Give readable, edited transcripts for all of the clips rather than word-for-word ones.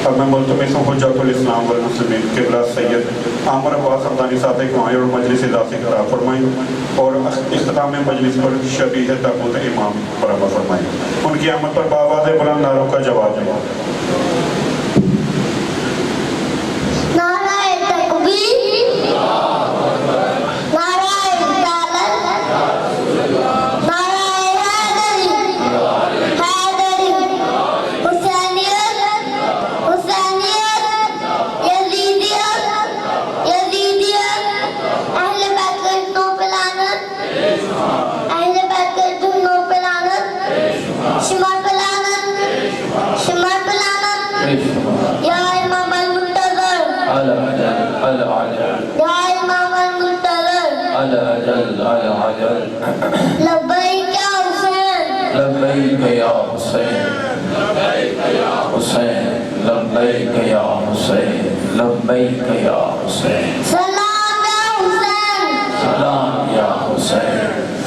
اب میں ملتمس ہوں حجت الاسلام والمسلمین قبلہ سید عامر عباس حمدانی صاحب کو آئیں اور مجلس اجازت کرا فرمائیں اور اختتام مجلس پر شبیہ تابوت امام برآمد فرمائیں۔ ان کی آمد پر بآواز بلند نعروں کا جواب ہے۔ نعرہ تکبیر، نعرہ رسالت، نعرہ حیدری، حسینیت، حسینیت، یزیدیت، یزیدیت، اہل بیت کے جنوں پہ لعنت، اہل بیت کے جنوں پہ لعنت، شمار پہ لعنت، شمار پہ لعنت، یا امام المنتظر، یا امام المنتظر، لبیک یا حسین، لبیک یا حسین، حسین لبیک یا حسین، لبیک یا حسین، سلام یا حسین، سلام یا حسین،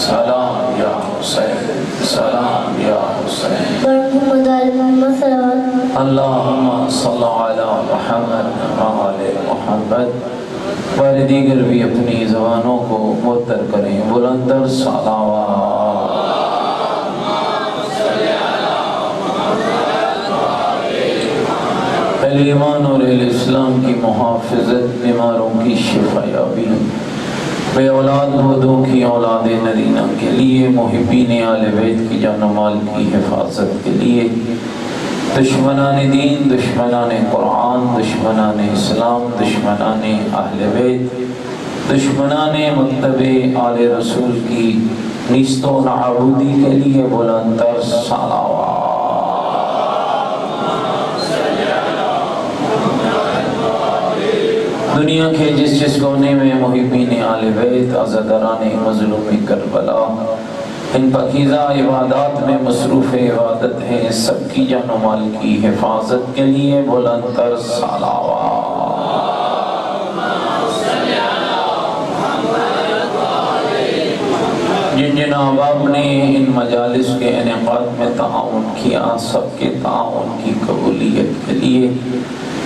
سلام یا حسین، سلام یا حسین۔ محمد علی محمد صلی اللہ علیہ وسلم۔ اللہم صلی علی محمد وآل محمد۔ اور دیگر بھی اپنی زبانوں کو معطر کریں، بلندر صلوات۔ اہل ایمان اور اہل اسلام کی محافظت، بیماروں کی شفا یابی، بے اولاد بودوں کی اولاد نرینہ کے لیے، محبین آل بیت کی جان و مال کی حفاظت کے لیے، دشمنان دین، دشمنان قرآن، دشمنان اسلام، دشمنان اہل بیت، دشمنان مکتب آل رسول کی نیست و نابودی کے لیے بلندر صلوات۔ دنیا کے جس جس کونے میں محبین آل بیت، عزاداران مظلوم کربلا ان پاکیزہ عبادات میں مصروف عبادت ہیں، سب کی جان و مال کی حفاظت کے لیے بلندر صلوات۔ جن جن احباب نے ان مجالس کے انعقاد میں تعاون کیا، سب کے تعاون کی قبولیت کے لیے،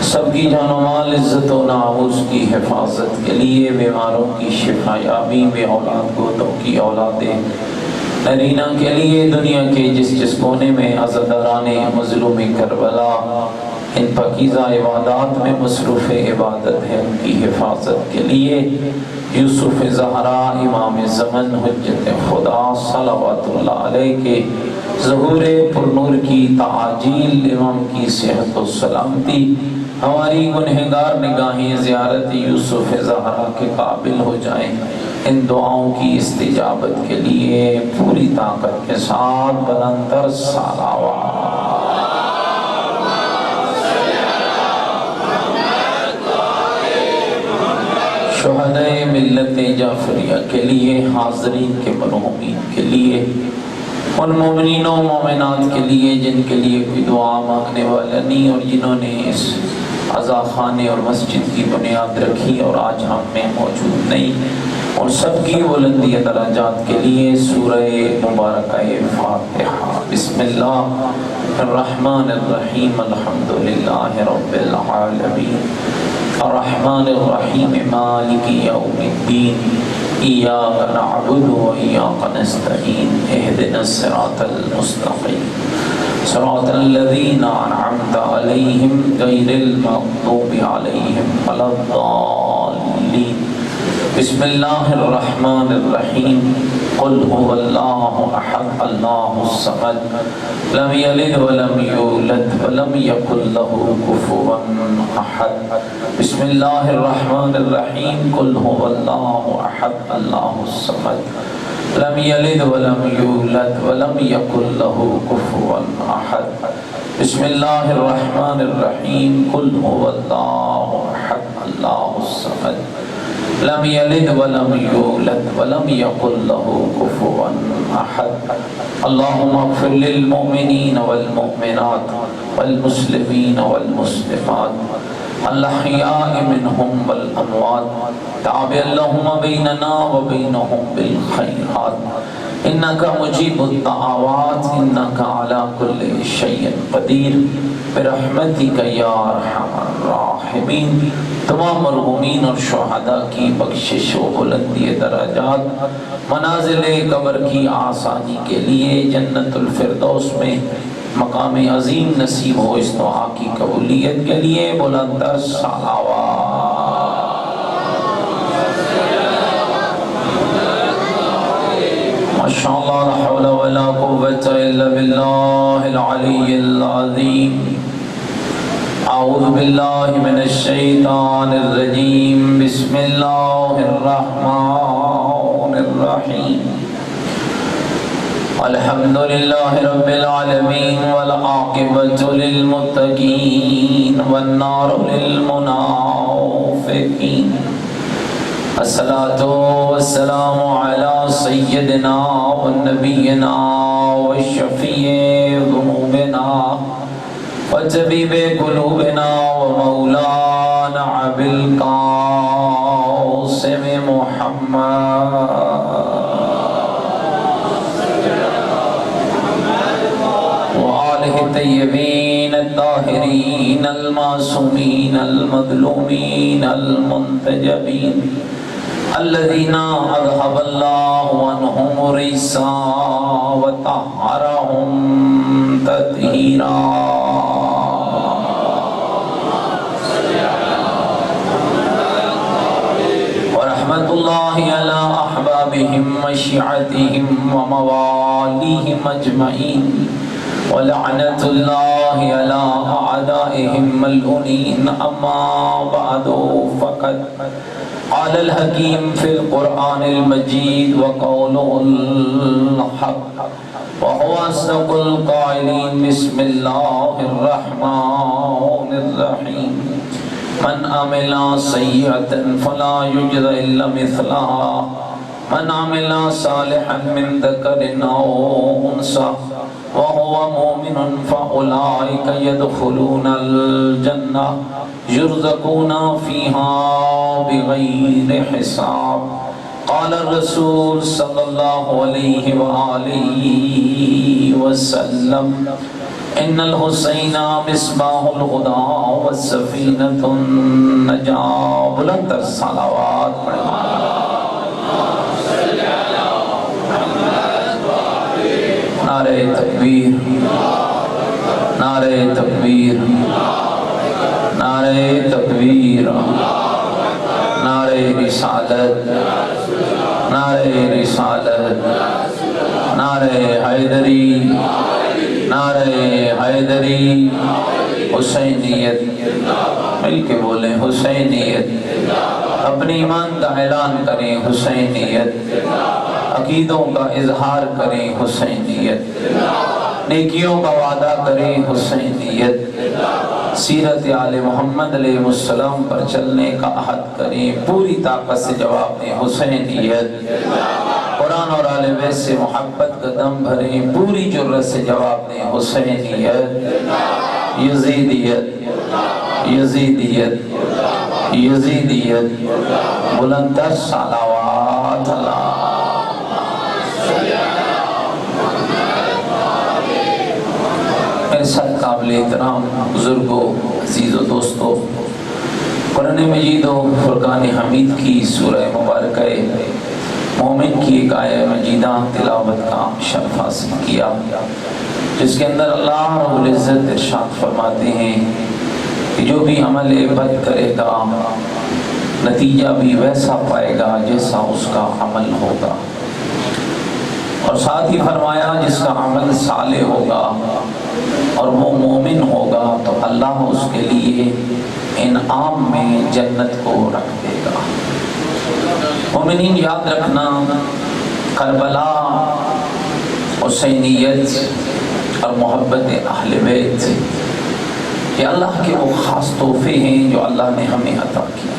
سب کی جان و مال، عزت و ناموس کی حفاظت کے لیے، بیماروں کی شفا یابی، بے اولاد گودوں کی اولادیں نرینہ کے لیے، دنیا کے جس جس کونے میں عزاداران مظلوم کربلا ان پاکیزہ عبادات میں مصروف عبادت ہے، ان کی حفاظت کے لیے، یوسف زہرا امام زمن حجت خدا صلوات اللہ علیہ کے ظہور پرنور کی تعاجیل، امام کی صحت و سلامتی، ہماری گنہگار نگاہیں زیارت یوسف زہرا کے قابل ہو جائیں، ان دعاؤں کی استجابت کے لیے پوری طاقت کے ساتھ بلندر صلوات۔ شہدائے ملت جعفریہ کے لیے، حاضرین کے مرحومین کے لیے، ان مومنین و مومنات کے لیے جن کے لیے کوئی دعا مانگنے والا نہیں اور جنہوں نے اس عزا خانے اور مسجد کی بنیاد رکھی اور آج ہم میں موجود نہیں، اور سب کی بلندی درجات کے لیے سورہ مبارکہ فاتحہ۔ بسم اللہ الرحمن الرحیم، الحمدللہ رب العالمین، الرحمن الرحیم، مالک یوم الدین، ایاک نعبد و ایاک نستعین، اہدنا الصراط المستقیم، صراط الذین انعمت علیہم غیر المغضوب علیہم ولا الضالین۔ بسم اللہ الرحمن الرحیم، قل هو اللہ احد اللہ الصمد لم یلد ولم یولد ولم یکن له کفوا احد۔ بسم اللہ الرحمن الرحیم، قل هو اللہ احد اللہ الصمد لم یلد ولم یولد ولم یکن له کفوا احد۔ بسم اللہ الرحمن الرحیم، قل هو اللہ احد اللہ الصمد لم یلد ولم یولد ولم یکن له کفوا احد۔ اللہم اغفر للمؤمنین والمؤمنات والمسلمین والمسلمات الاحیاء منہم والاموات، تابع اللہم بیننا وبینہم بالخیرات، انکا مجیب الدعوات انکا علی کل شیء قدیر برحمتک یا ارحم الراحمین۔ تمام مرحومین اور شہداء کی بخشش و بلندی درجات، منازل قبر کی آسانی کے لیے جنت الفردوس میں مقام عظیم نصیب ہو، اس دعا کی قبولیت کے لیے بلند صلوات۔ ماشاءاللہ لا حول ولا قوة الا باللہ العلی العظیم۔ اعوذ باللہ من الشیطان الرجیم، بسم اللہ الرحمن الرحیم۔ الحمدللہ رب العالمین والعاقبۃ للمتقین والنار للمنافقین۔ الصلاۃ والسلام علی سیدنا ونبینا وشفیع ذنوبنا وطبیب قلوبنا ومولانا ابی القاسم محمد الطیبین الطاہرین المعصومین المظلومین المنتجبین الذین اذهب اللہ عنہم الرجس وطہرہم تطہیرا۔ ورحمۃ اللہ علی احبابہم وشیعتہم وموالیہم اجمعین، ولعنت اللہ علی اعدائہم ملعونین۔ اما بعد فقد قال الحکیم فی القرآن المجید وقولہ الحق وهو اصدق القائلین۔ بسم اللہ الرحمن الرحیم۔ من عمل سیئۃ فلا یجزى الا مثلها من عمل صالحا من ذکر او انثى وهو مؤمن فأولئك يدخلون الجنة يرزقون فيها بغير حساب۔ قال الرسول صلى الله عليه وآله وسلم إن الحسين مصباح الهدى والسفينة النجاة۔ بلند صلوات نعرہ تکبیر، نعرہ تکبیر، نعرہ تکبیر، نعرہ رسالت، نعرہ رسالت، نعرہ حیدری، نعرہ حیدری، حسینیت، مل کے بولیں حسینیت، اپنے ایمان کا اعلان کریں حسینیت، عقیدوں کا اظہار کریں حسینیت، نیکیوں کا وعدہ کریں حسینیت، سیرت آل محمد علیہ السلام پر چلنے کا عہد کریں، پوری طاقت سے جواب دیں حسینیت، قرآن اور آل بیت سے محبت کا دم بھریں، پوری جرت سے جواب دیں حسینیت، یزیدیت، یزیدیت، یزیدیت، بلندر صلوات اللہ۔ میرے ساتھ قابل احترام بزرگوں، عزیز و دوستوں، قرآن مجید و فرقان حمید کی سورہ مبارکہ مومن کی ایک آیہ مجیدہ تلاوت کا شرف حاصل کیا، جس کے اندر اللہ رب العزت ارشاد فرماتے ہیں کہ جو بھی عمل بد کرے گا نتیجہ بھی ویسا پائے گا جیسا اس کا عمل ہوگا، اور ساتھ ہی فرمایا جس کا عمل صالح ہوگا اور وہ مومن ہوگا تو اللہ اس کے لیے انعام میں جنت کو رکھ دے گا۔ مومنین یاد رکھنا، کربلا، حسینیت اور محبت اہل بیت یہ اللہ کے وہ خاص تحفے ہیں جو اللہ نے ہمیں عطا کیے،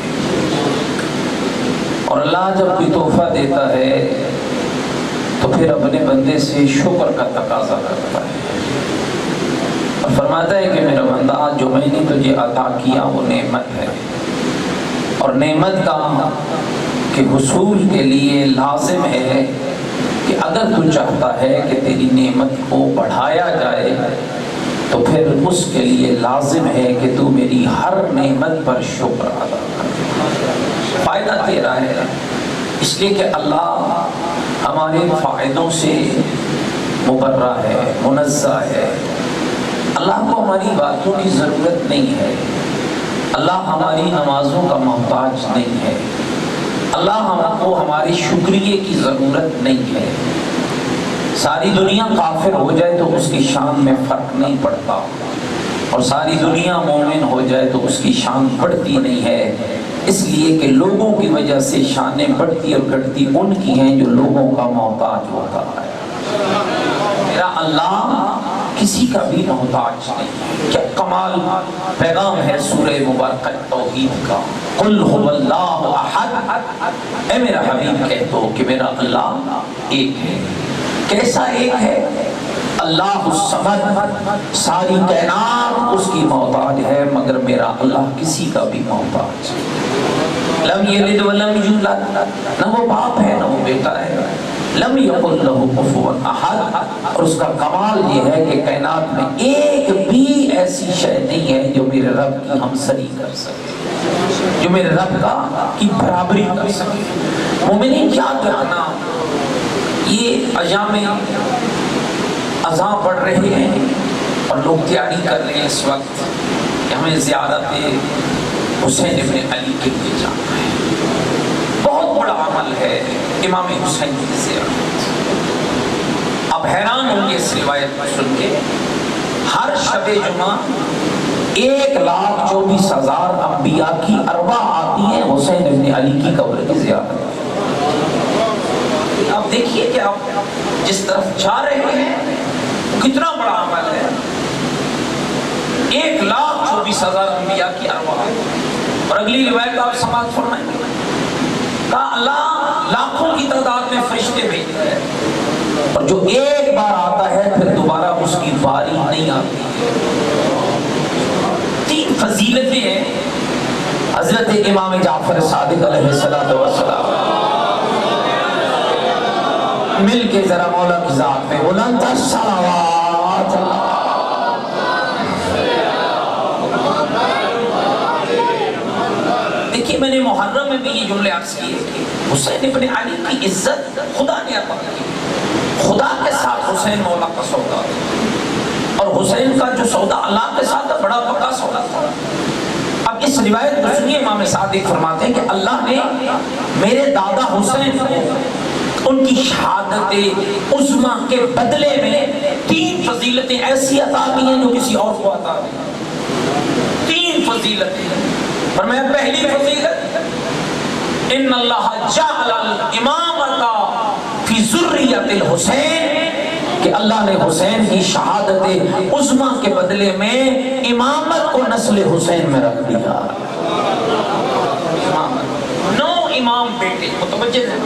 اور اللہ جب کوئی تحفہ دیتا ہے تو پھر اپنے بندے سے شکر کا تقاضا کرتا ہے اور فرماتا ہے کہ میرا بندہ جو میں نے تجھے عطا کیا وہ نعمت ہے، اور نعمت کا کے حصول کے لیے لازم ہے کہ اگر تو چاہتا ہے کہ تیری نعمت کو بڑھایا جائے تو پھر اس کے لیے لازم ہے کہ تو میری ہر نعمت پر شکر ادا کر۔ فائدہ تیرا ہے، اس لیے کہ اللہ ہمارے فائدوں سے مبرہ ہے، منزہ ہے۔ اللہ کو ہماری باتوں کی ضرورت نہیں ہے، اللہ ہماری نمازوں کا محتاج نہیں ہے، اللہ ہم کو ہمارے شکریہ کی ضرورت نہیں ہے۔ ساری دنیا کافر ہو جائے تو اس کی شان میں فرق نہیں پڑتا، اور ساری دنیا مومن ہو جائے تو اس کی شان بڑھتی نہیں ہے، اس لیے کہ لوگوں کی وجہ سے شانیں بڑھتی اور گھٹتی ان کی ہیں جو لوگوں کا محتاج ہوتا ہے۔ میرا اللہ کسی کا بھی محتاج نہیں۔ کیا کمال پیغام ہے سورہ مبارکہ توحید کا، قل هو اللہ احد۔ اے میرا حبیب کہہ دو کہ میرا اللہ ایک ہے۔ کیسا ایک ہے؟ اللہ الصمد، ساری کائنات اس کی محتاج ہے، مگر میرا اللہ کسی کا بھی محتاج ہے۔ لم یلد ولم یولد، نہ وہ باپ ہے نہ وہ بیٹا ہے۔ لم یکن لہ کفوا احد، اور اس کا کمال یہ ہے کہ کائنات میں ایک بھی ایسی شے نہیں ہے جو میرے رب کی ہمسری کر سکے، جو میرے رب کی برابری کر سکے۔ مومنین یاد رکھنا، یہ ایام اذاں پڑھ رہے ہیں اور لوگ تیاری کر رہے ہیں اس وقت کہ ہمیں زیارت حسین ابن علی کے لیے جانا ہے۔ بہت بڑا عمل ہے امام حسین کی زیارت۔ اب حیران ہوں گے اس روایت کو سن کے، ہر شب جمعہ 1,24,000 انبیاء کی ارواح آتی ہیں حسین ابن علی کی قبر کی زیارت۔ اب دیکھیے کہ آپ جس طرف جا رہے ہیں کتنا بڑا عمل ہے۔ 1,24,000 انبیاء کی ارواح، اور اگلی روایت آپ سماعت فرمائیں گے، کہا اللہ لاکھوں کی تعداد میں فرشتے بھیجتا ہے، اور جو ایک بار آتا ہے پھر دوبارہ اس کی باری نہیں آتی۔ 3 فضیلتیں ہیں حضرت امام جعفر صادق علیہ السلام۔ مل کے ذرا مولا کی ذات میں بلند الصلوات۔ دیکھیے میں نے محرم میں بھی یہ جملے عرض کیے کہ حسین ابن علی کی عزت خدا نے عطا کی، خدا کے ساتھ حسین مولا کا سودا، اور حسین کا جو سودا اللہ کے ساتھ بڑا پکا سودا تھا۔ اب اس روایت کو سنیے، امام صادق فرماتے ہیں کہ اللہ نے میرے دادا حسین کو ان کی شہادت عظمیٰ کے بدلے میں 3 فضیلتیں ایسی عطا کی ہیں جو کسی اور کو عطا نہیں۔ 3 فضیلتیں، اور میں پہلی فضیلت، ان اللہ جعل الامامۃ فی ذریۃ الحسین، کہ اللہ نے حسین کی شہادت عظمیٰ کے بدلے میں امامت کو نسل حسین میں رکھ دیا۔ 9 امام بیٹے، متوجہ ہیں،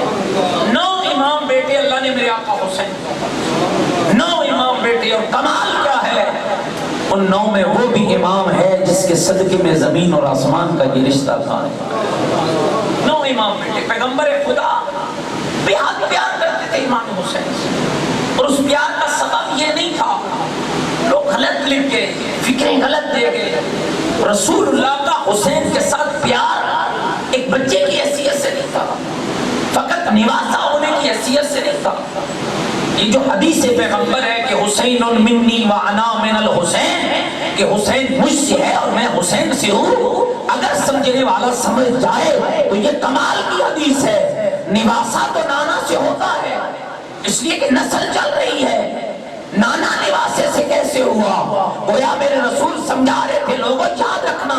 9 امام بیٹے اللہ نے میرے آقا حسین کو، 9 امام بیٹے، اور کمال کیا ہے، ان 9 میں وہ بھی امام ہے جس کے صدقے میں زمین اور آسمان کا یہ رشتہ قائم ہے۔ 9 امام بیٹے، پیغمبر خدا بے حد پیار کرتے تھے امام حسین سے، اور اس پیار کا سبب یہ نہیں تھا، لوگ غلط لکھ گئے، فکریں غلط دے گئے، رسول اللہ کا حسین کے ساتھ پیار ایک بچے کی حیثیت سے نہیں تھا، فقط نواسہ ہونے کی حیثیت سے نہیں تھا۔ یہ جو حدیث پیغمبر ہے کہ حسین منی وانا من الحسین، کہ حسین مجھ سے ہے اور میں حسین سے ہوں، اگر سمجھنے والا سمجھ جائے تو یہ کمال کی حدیث ہے۔ نواسہ تو نانا سے ہوتا ہے، اس لیے کہ نسل چل رہی ہے، نانا نواسے سے کیسے ہوا؟ گویا میرے رسول سمجھا رہے تھے، لوگوں یاد رکھنا،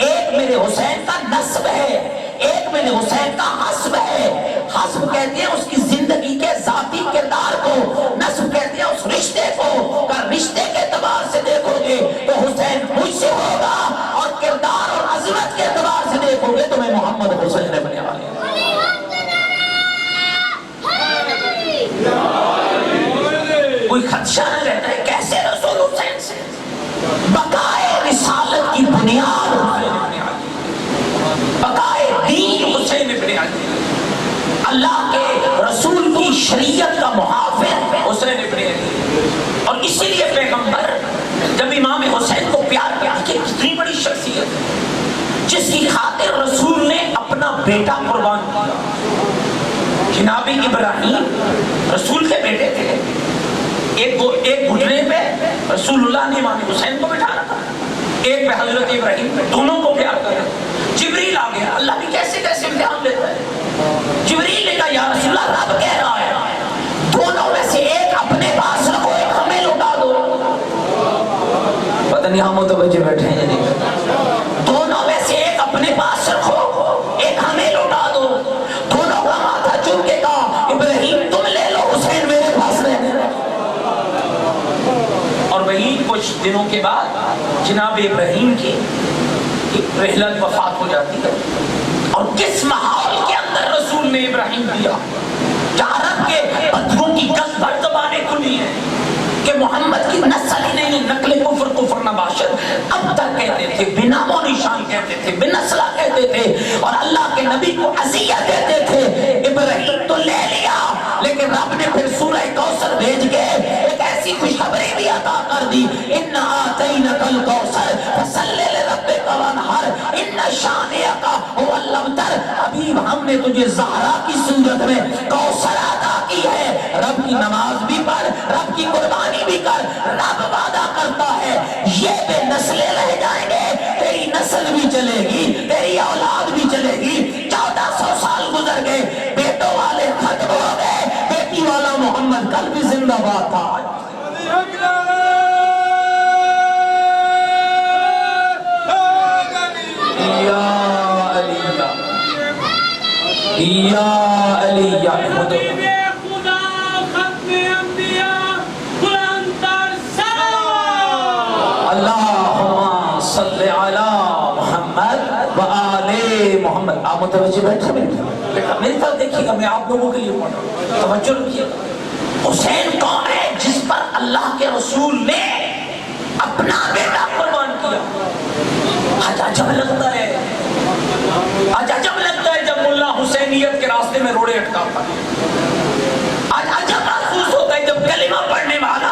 ایک میرے حسین کا نسب ہے، ایک میرے حسین کا حسب ہے۔ حسب کہتے ہیں اس کی زندگی کے ذاتی کردار کو، نسب کہتے ہیں اس رشتے کو، اگر رشتے کے اعتبار سے دیکھو گے تو حسین مجھ سے ہوگا، اور کردار اور عظمت کے اعتبار سے دیکھو گے تو میں محمد حسین ابن علی۔ کوئی خدشہ نہ رہتا ہے کیسے رسول حسین سے، بقائے رسالت کی بنیاد حسین ابن علی، بقائے دین حسین ابن علی، اللہ کے رسول رسول کی شریعت کا محافظ حسین ابن علی، اور اسی لیے پیغمبر جب امام حسین کو پیار کیا کہ کتنی بڑی شخصیت ہے جس کی خاطر رسول نے اپنا بیٹا قربان کیا. جناب ابراہیم رسول کے بیٹے تھے، ایک گھٹنے پہ رسول اللہ نے امام حسین کو بٹھا رکھا، ایک پہ حضرت ابراہیم پہ، دونوں کو پیار کر رہے. جبریل آ گیا، اللہ بھی کیسے کیسے امتحان لیتا ہے. جبریل نے کہا یا رسول اللہ رب کہہ رہا ہے دونوں میں سے ایک اپنے پاس رکھو، ایک ہمیں لوٹا دو. پتہ نہیں ہم متوجہ بیٹھے ہیں نہیں. دونوں میں سے ایک اپنے پاس رکھو، ایک ہمیں لوٹا دو. دونوں کا ماتھا چوم کے کہا ابراہیم تم لے لو، حسین میرے پاس رہنے. اور وہی کچھ دنوں کے بعد جناب ابراہیم کی رحلت وفات ہو جاتی ہے. اور کس ماحول کے اندر رسول نے ابراہیم دیا کہ عرب کے بدروں کی دس بھر زبانیں کھلی ہیں کہ محمد کی نسل ہی نہیں، نقل کفر کفر نباشت اب تک کہتے تھے، بنام و نشان کہتے تھے، بنسلہ کہتے تھے، اور اللہ کے نبی کو عزیہ کہتے تھے. ابراہیم تو لے لیا، لیکن رب نے پھر سورہ کوثر بھیج کے ایک ایسی خوشخبری بھی عطا کر دی، اِنَّا آتَيْنَكَ الْكَوْثَرَ فَصَلِّ لِرَبِّكَ وَانْحَرْ إِنَّ شَانِئَكَ هُوَ الْأَبْتَرُ. ابھی ہم نے تجھے زہرا کی صورت میں کوثر عطا کی ہے، رب کی نماز بھی پڑھ، رب کی قربانی بھی کر. رب وعدہ کرتا ہے یہ بے نسلیں رہ جائیں گے، تیری نسل بھی چلے گی، تیری اولاد بھی چلے گی. 1400 سال گزر گئے، بیٹوں والے ختم ہو گئے، بیٹی والا محمد کل بھی زندہ باد تھا. یا علی یا علی یا خدا ختم انبیاء قرآن تر سلام. اللہم صلی علی محمد و آل محمد. آپ متوجہ بیٹھے بیٹھا میری طرف دیکھیے گا، میں آپ لوگوں کے لیے پڑھ رہا ہوں، توجہ رکھیے گا. حسین کون ہے جس پر اللہ کے رسول نے اپنا بیٹا قربان کیا. آج عجب لگتا ہے، آج عجب لگتا ہے جب ملا حسینیت کے راستے میں روڑے اٹکاتا ہے. آج عجب محسوس ہوتا ہے جب کلمہ پڑھنے والا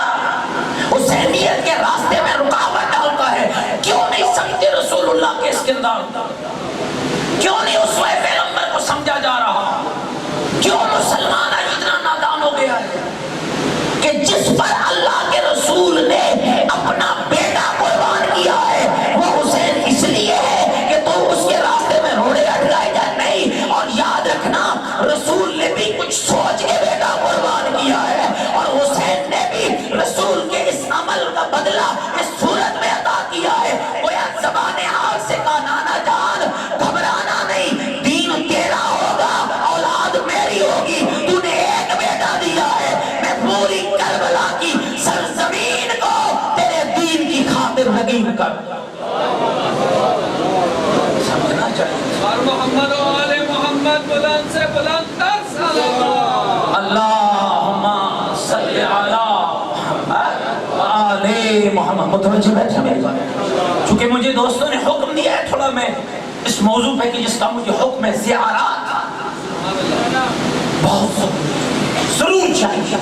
حسینیت کے راستے میں رکاوٹ ڈالتا ہے. کیوں نہیں سمجھتے رسول اللہ کے اس کردار، کیوں نہیں اسوہ پیغمبر کو سمجھا جا رہا؟ کیوں مسلمان اتنا نادان ہو گیا ہے کہ جس پر اللہ کے رسول نے اپنا بیٹا قربان کیا ہے وہ حسین اس لیے ہے کہ تو اس کے راستے میں روڑے اٹکائے جائے نہیں. اور یاد رکھنا رسول نے بھی کچھ سوچ کے بیٹا قربان کیا ہے، اور حسین نے بھی رسول کے اس عمل کا بدلہ اس صورت میں عطا کیا ہے. گویا زبان حال سے کہا نانا جان گھبرانا نہیں، دین تیرا ہوگا، اولاد میری ہوگی. تو نے ایک بیٹا دیا ہے، میں پوری کربلا کی سرزمین کو تیرے دین کی خاطر رغیب کر. سمجھنا چاہیے. اور محمد و آل محمد بلند سے بلند تر سلام. اللہم صلی علی محمد و آل محمد. متوجہ بیٹھے میرے بات، چونکہ مجھے دوستوں نے حکم دیا ہے تھوڑا میں اس موضوع پہ کہ جس کا مجھے حکم ہے زیارات بہت ضرور چاہیے.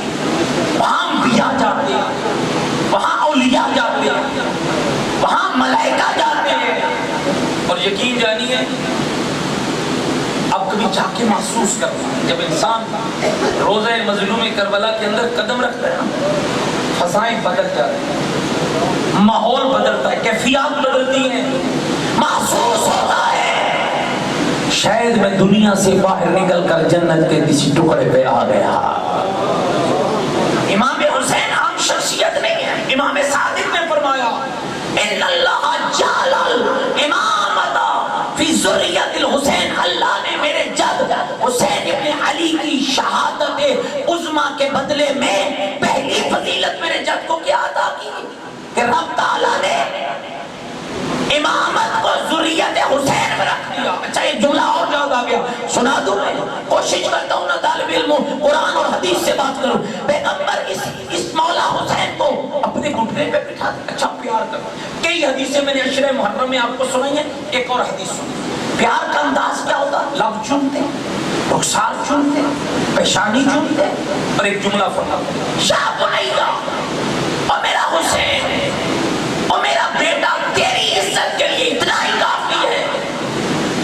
وہاں انبیاء جاتے ہیں، وہاں اولیاء جاتے ہیں، وہاں ملائکہ جاتے ہیں. اور یقین جانیے اب کبھی جا کے محسوس کرنا جب انسان روزہ مظلوم کربلا کے اندر قدم رکھتا ہے نا، فضائیں بدل جاتی ہیں، ماحول بدلتا ہے، کیفیات بدلتی ہیں، محسوس ہوتا ہے شاید میں دنیا سے باہر نکل کر جنت کے کسی ٹکڑے پہ آ گیا. امام حسین عام شخصیت نہیں ہے. امام صادق نے فرمایا ان اللہ جعل الامامۃ فی ذریۃ الحسین. اللہ نے میرے جد حسین ابن علی کی شہادت عظمیٰ کے بدلے میں پہلی فضیلت میرے جد کو کیا عطا کی کہ رب تعالیٰ نے امامت کو ذریت حسین میں رکھ دیا. اچھا یہ جملہ اور یاد آ گیا، سنا دوں. میں کوشش کرتا ہوں نا طالب علم قرآن اور حدیث سے بات کروں. پیغمبر اس مولا حسین کو اپنے گھٹنے پہ بٹھا دے، اچھا پیار کرو. کئی حدیثیں میں نے عشرہ محرم میں آپ کو سنائی ہیں. ایک اور حدیث سنی. پیار کا انداز کیا ہوتا؟ لب چومتے رخسار چومتے، پیشانی چومتے اور ایک جملہ فرماتے یا بنیا، اور میرا حسین اور میرا بیٹا تیری عزت کے لیے اتنا ہی کافی ہے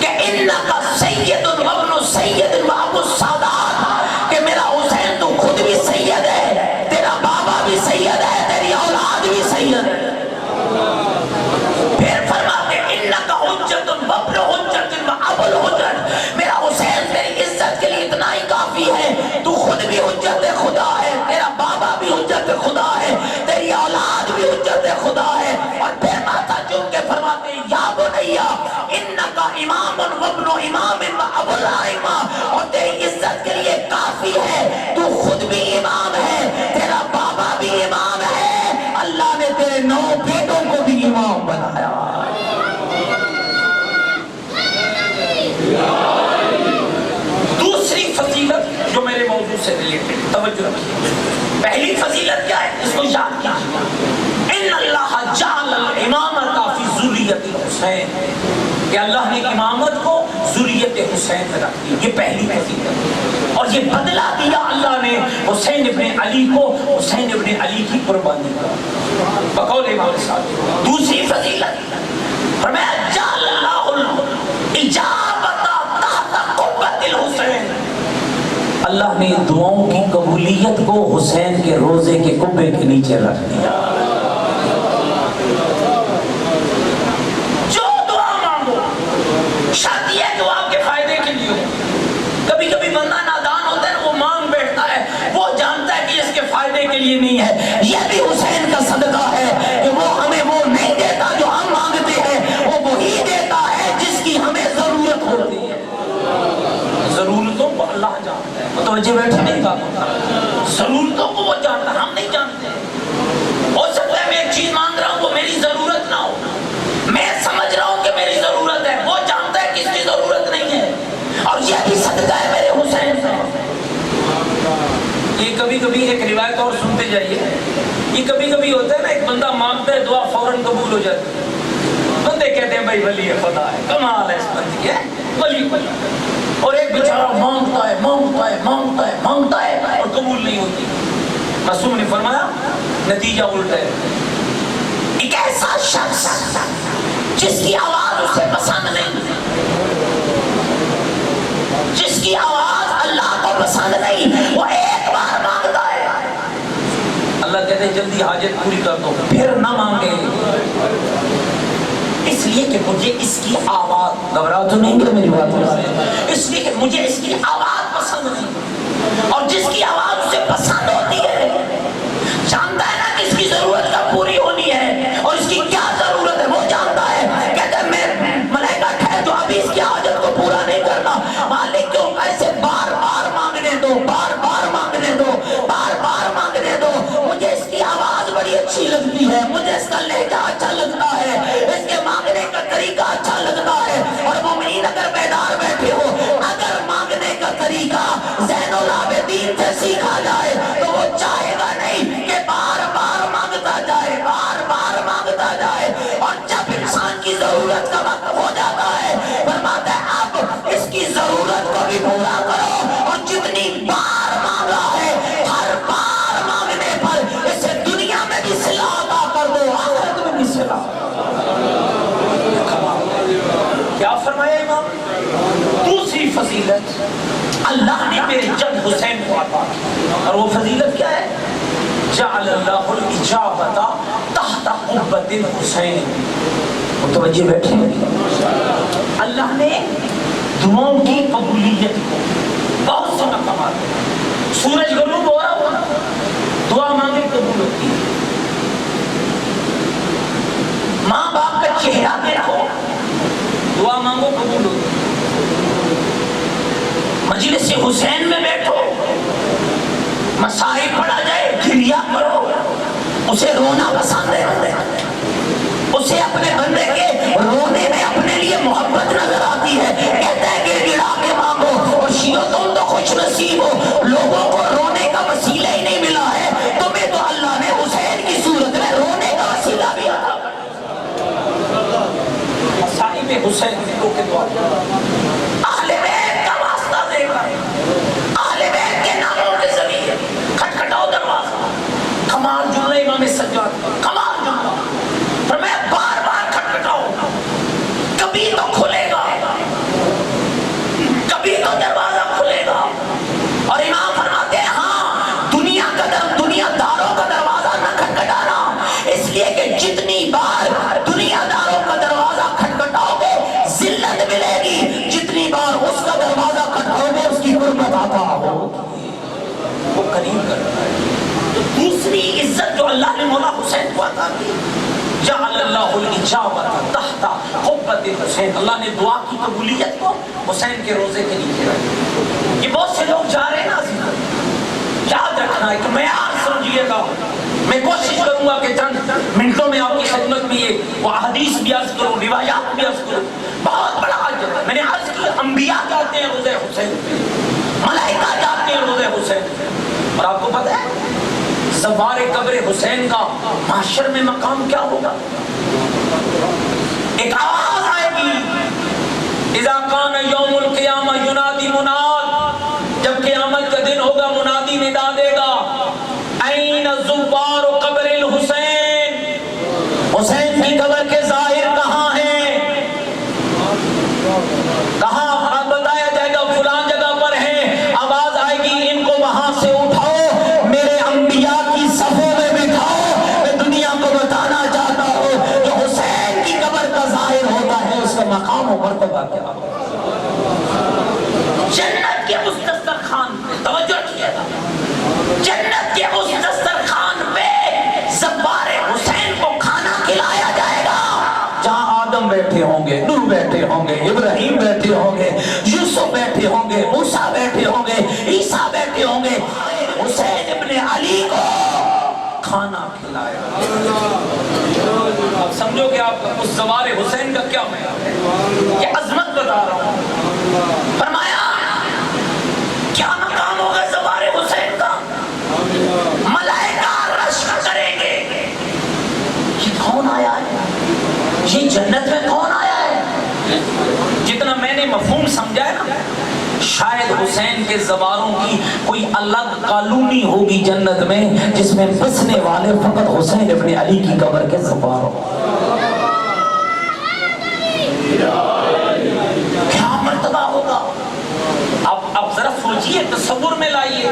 کہ انکا سید وابن سید وابو السادات، کہ میرا حسین تو خود بھی سید ہے، تیرا بابا بھی سید ہے، تیری اولاد بھی سید ہے۔ پھر فرماتے انکا حجت وابن حجت وابو الحجت، میرا حسین تیری عزت کے لیے اتنا ہی کافی ہے، تو خود بھی حجت خدا ہے، تیرا بابا بھی حجت خدا ہے، تیری اولاد بھی حجت خدا ہے۔ اور پھر ماتا چون کے فرماتے ہیں یا بنیا انکا امام وابن امام وابو الائمہ، اور تیری عزت کے لیے کافی ہے، تو خود بھی امام ہے، تیرا بابا بھی امام ہے، اللہ نے تیرے 9 بیٹوں کو بھی امام بنایا۔ دوسری فضیلت جو میرے موضوع سے ریلیٹڈ، توجہ رکھیے۔ پہلی فضیلت کیا ہے، اس کو یاد کیجیے، ان اللہ جعل الامامۃ فی ذریۃ الحسین، کہ اللہ نے امامت کو ذریت حسین میں رکھ دی، یہ پہلی فضیلت۔ اور یہ بدلہ دیا اللہ نے حسین ابن علی کو، حسین ابن علی کی قربانی کا، بقول امام صاحب۔ دوسری فضیلت فرمایا جعل اللہ الاجابۃ تحت قبۃ الحسین، اللہ نے دعاؤں کی قبولیت کو حسین کے روزے کے قبے کے نیچے رکھ دیا۔ جو دعا مانگو، شرط یہ دعا کے فائدے کے لیے ہو۔ کبھی کبھی بندہ نادان ہوتا ہے، وہ مانگ بیٹھتا ہے، وہ جانتا ہے کہ اس کے فائدے کے لیے نہیں ہے۔ یہ بھی حسین کا صدقہ ہے کہ وہ ہمیں وہ نہیں دیتا جو ہم مانگتے ہیں، وہ وہی دیتا ہے جس کی ہمیں ضرورت ہوتی ہے۔ ضرورتوں کو اللہ جانتا ہے، متوجہ بیٹھے نہیں کہا، ضرورتوں کو وہ جانتا ہے، ہم نہیں جانتے۔ ہو سکتا ہے میں ایک چیز مانگ رہا ہوں وہ میری ضرورت نہ ہو، میں سمجھ رہا ہوں کہ میری ضرورت ہے، وہ جانتا ہے کہ اس کی ضرورت نہیں ہے، اور یہ بھی صدقہ ہے میرے حسین سے۔ یہ کبھی کبھی ایک روایت اور سنتے جائیے، یہ کبھی کبھی ہوتا ہے نا، ایک بندہ مانگتا ہے دعا فوراً قبول ہو جاتی ہے، بندے کہتے ہیں بھائی ولی خدا ہے، کمال ہے اس بندے ہے، ولی خدا، اور ایک بیچارہ مانگتا ہے مانگتا ہے مانگتا ہے مانگتا ہے اور قبول نہیں ہوتی۔ معصوم نے فرمایا نتیجہ الٹا ہے۔ ایک ایسا شخص جس کی آواز اسے پسند نہیں، جس کی آواز اللہ کو پسند نہیں، وہ ایک بار مانگتا ہے، اللہ کہتے ہیں جلدی حاجت پوری کر دو، پھر نہ مانگے، اس لیے کہ مجھے اس کی آواز، گھبراہ تو نہیں کہ میری بات، اس لیے کہ مجھے اس کی آواز پسند نہیں، اور جس کی آواز اسے پسند ہوتی ہے جانتا ہے نا کہ اس کی ضرورت کا پوری ہونی ہے، اور اس کی کیا ضرورت ہے وہ جانتا ہے، کہتا ہے میں ملائکہ ٹھہر جو ابھی اس کی حاجت کو پورا نہیں کرنا، مالک کیوں ایسے بار بار مانگنے دو، بار بار مانگنے دو، بار بار مانگنے دو، مجھے اس کی آواز بڑی اچھی لگتی ہے، مجھے اس کا لہجہ اچھا لگتا ہے، اس کے مانگنے کا طریقہ اچھا لگتا ہے۔ اور مومنین اگر بیدار بیٹھے ہو، اگر مانگنے کا طریقہ زین العابدین سے سیکھا جائے تو وہ چاہے گا نہیں کہ بار بار مانگتا جائے، بار بار مانگتا جائے، اور جب انسان کی ضرورت کا وقت ہو جاتا ہے فرماتا ہے اب اس کی ضرورت کو بھی پورا کرو، اور جتنی بار مانگا ہے ہر بار مانگنے پر اسے دنیا میں بھی صلاح عطا کر دو، آخرت میں بھی صلاح۔ کیا فرمایا امام؟ دوسری فضیلت اللہ نے میرے جد حسین کو عطا کی، اور وہ فضیلت کیا ہے؟ جعل اللہ الاجابۃ تحت قبۃ الحسین، متوجہ بیٹھے، اللہ نے دعاؤں کی قبولیت کو بہت سے مقامات ہیں۔ سورج غروب ہو رہا ہوا، دعا مانگے قبول ہوتی ہے، ماں باپ کا چہرہ دیکھو، دعا مانگو قبول ہوتی ہے، مجلس حسین میں بیٹھو، مسائل پڑھا جائے گریا کرو، اسے رونا پسند ہے، اسے اپنے بندے کے رونے میں اپنے لیے محبت نظر آتی ہے، کہتا ہے کہ گڑا کے مانگو، اور شیعہ تم تو خوش نصیب ہو، لوگوں کو رونے کا وسیلہ ہی نہیں ملا ہے، تمہیں تو اللہ نے حسین کی صورت میں رونے کا وسیلہ بھی عطا کیا۔ مسائل میں حسین کو کے دعا اہل بیت کا واسطہ دے کر کبھی تو کھلے گا، کبھی تو دروازہ کھلے گا. اور امام فرماتے ہیں ہاں دنیا داروں کا دروازہ نہ کھٹکھٹانا، اس لیے کہ جتنی بار دنیا داروں کا دروازہ کھٹکھٹاؤ گے ذلت ملے گی، جتنی بار اس کا دروازہ کھٹکھٹاؤ گے اس کی قربت عطا ہو، وہ قریب کرتا ہے. تو دوسری عزت جو اللہ نے مولا حسین کو عطا کی، جعل اللہ الاجابۃ تحت قبۃ حسین، اللہ نے دعا کی قبولیت کو حسین کے روزے کے نیچے رکھا. یہ بہت سے لوگ جا رہے ہیں نا عزیزوں، یاد رکھنا ہے کہ معیار سمجھیے گا. میں کوشش کروں گا کہ چند منٹوں میں آپ کی خدمت میں یہ وہ حدیث بھی عرض کروں، روایات بھی عرض کروں. بہت بڑا اجر ہے. میں نے عرض کی انبیاء جاتے ہیں روزے حسین پہ، ملائکہ جاتے ہیں روزے حسین پہ. اور آپ کو پتہ ہے زوار قبر حسین کا محشر میں مقام کیا ہوگا؟ ایک آواز آئے گی، اذا کان یوم القیامہ ینادی مناد، جب قیامت کا دن ہوگا منادی ندا دے گا، این زوار قبر الحسین، حسین کی قبر کے زائر کہاں ہیں؟ کہاں بتایا جائے گا فلان جگہ پر ہیں. آواز آئے گی ان کو وہاں سے اٹھاؤ، میرے انبیاء کی صفوں میں بٹھاؤ. میں دنیا کو بتانا چاہتا ہوں جو حسین کی قبر کا ظاہر ہوتا ہے اس کا مقام و مرتبہ کیا ہوگا. جنت کے اس دسترخوان پہ توجہ کیے گا، جنت کے اس دسترخوان پہ زوار حسین کو کھانا کھلایا جائے گا، جہاں آدم بیٹھے ہوں گے، نوح بیٹھے ہوں گے، ابراہیم بیٹھے ہوں گے، یوسف بیٹھے ہوں گے، موسیٰ بیٹھے ہوں گے، عیسیٰ بیٹھے ہوں گے. حسین ابن علی کو کھانا کھلایا. اب سمجھو کہ آپ اس زوار حسین کا کیا معیار ہے، یہ عظمت بتا رہا ہوں. فرمایا کیا مقام ہوگا زوار حسین کا؟ ملائکہ رشک کریں گے، یہ کون آیا ہے، یہ جنت میں کون آیا ہے. جتنا میں نے مفہوم سمجھا ہے نا، شاید حسین کے زواروں کی کوئی الگ کالونی ہوگی جنت میں جس میں بسنے والے فقط حسین ابن علی کی قبر کے زوار ہوں. کیا مرتبہ ہوگا. اب ذرا سوچئے، تصور میں لائیے،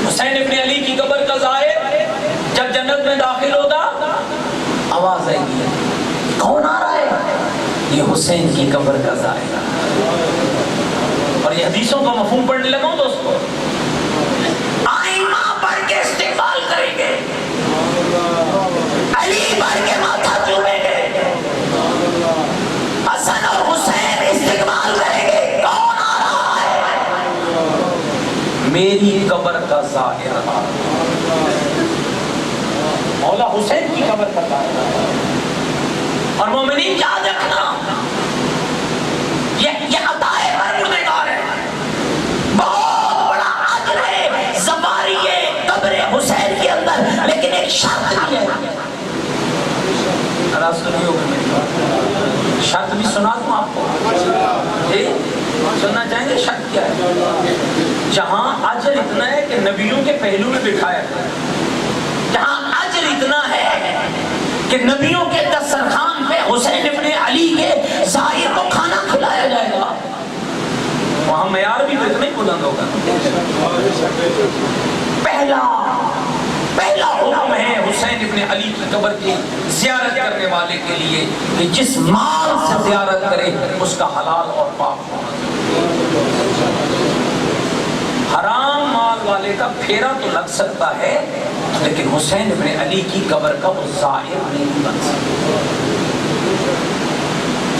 حسین ابن علی کی قبر کا زائر جب جنت میں داخل ہوگا آواز آئے گی، کون آ رہا ہے؟ یہ حسین کی قبر کا زائر. اور یہ حدیثوں کا مفہوم پڑھنے لگا ہوں دوستو. آئمہ پڑھ کے استقبال کریں گے، علی پڑھ کے ماتھا چومیں گے، حسن اور حسین استقبال کریں گے، کون آ رہا ہے؟ میری قبر کا زائر آ رہا ہے، مولا حسین کی قبر کا زائر آ رہا ہے. اور مومنین یاد رکھنا یہ عطائے پروردگار ہے، بہت بڑا اجر ہے زواری قبر حسین کے اندر. لیکن ایک شرط بھی ہے، شرط بھی سنا دوں آپ کو، جی سننا چاہیں گے؟ شرط کیا ہے؟ جہاں اجر اتنا ہے کہ نبیوں کے پہلو میں بٹھایا جائے، جہاں اجر اتنا ہے کہ نبیوں کے دسترخوان پہ حسین ابن علی کے زائر کو کھانا کھلایا جائے گا، وہاں معیار بھی تو اتنا ہی بلند ہوگا. پہلا حکم ہے حسین ابن علی کی قبر کی زیارت کرنے والے کے لیے کہ جس مال سے زیارت کرے اس کا حلال اور پاک ہونا چاہیے. حرام مال والے کا پھیرا تو لگ سکتا ہے لیکن حسین ابن علی کی قبر کا وہ زائر نہیں بن سکتا.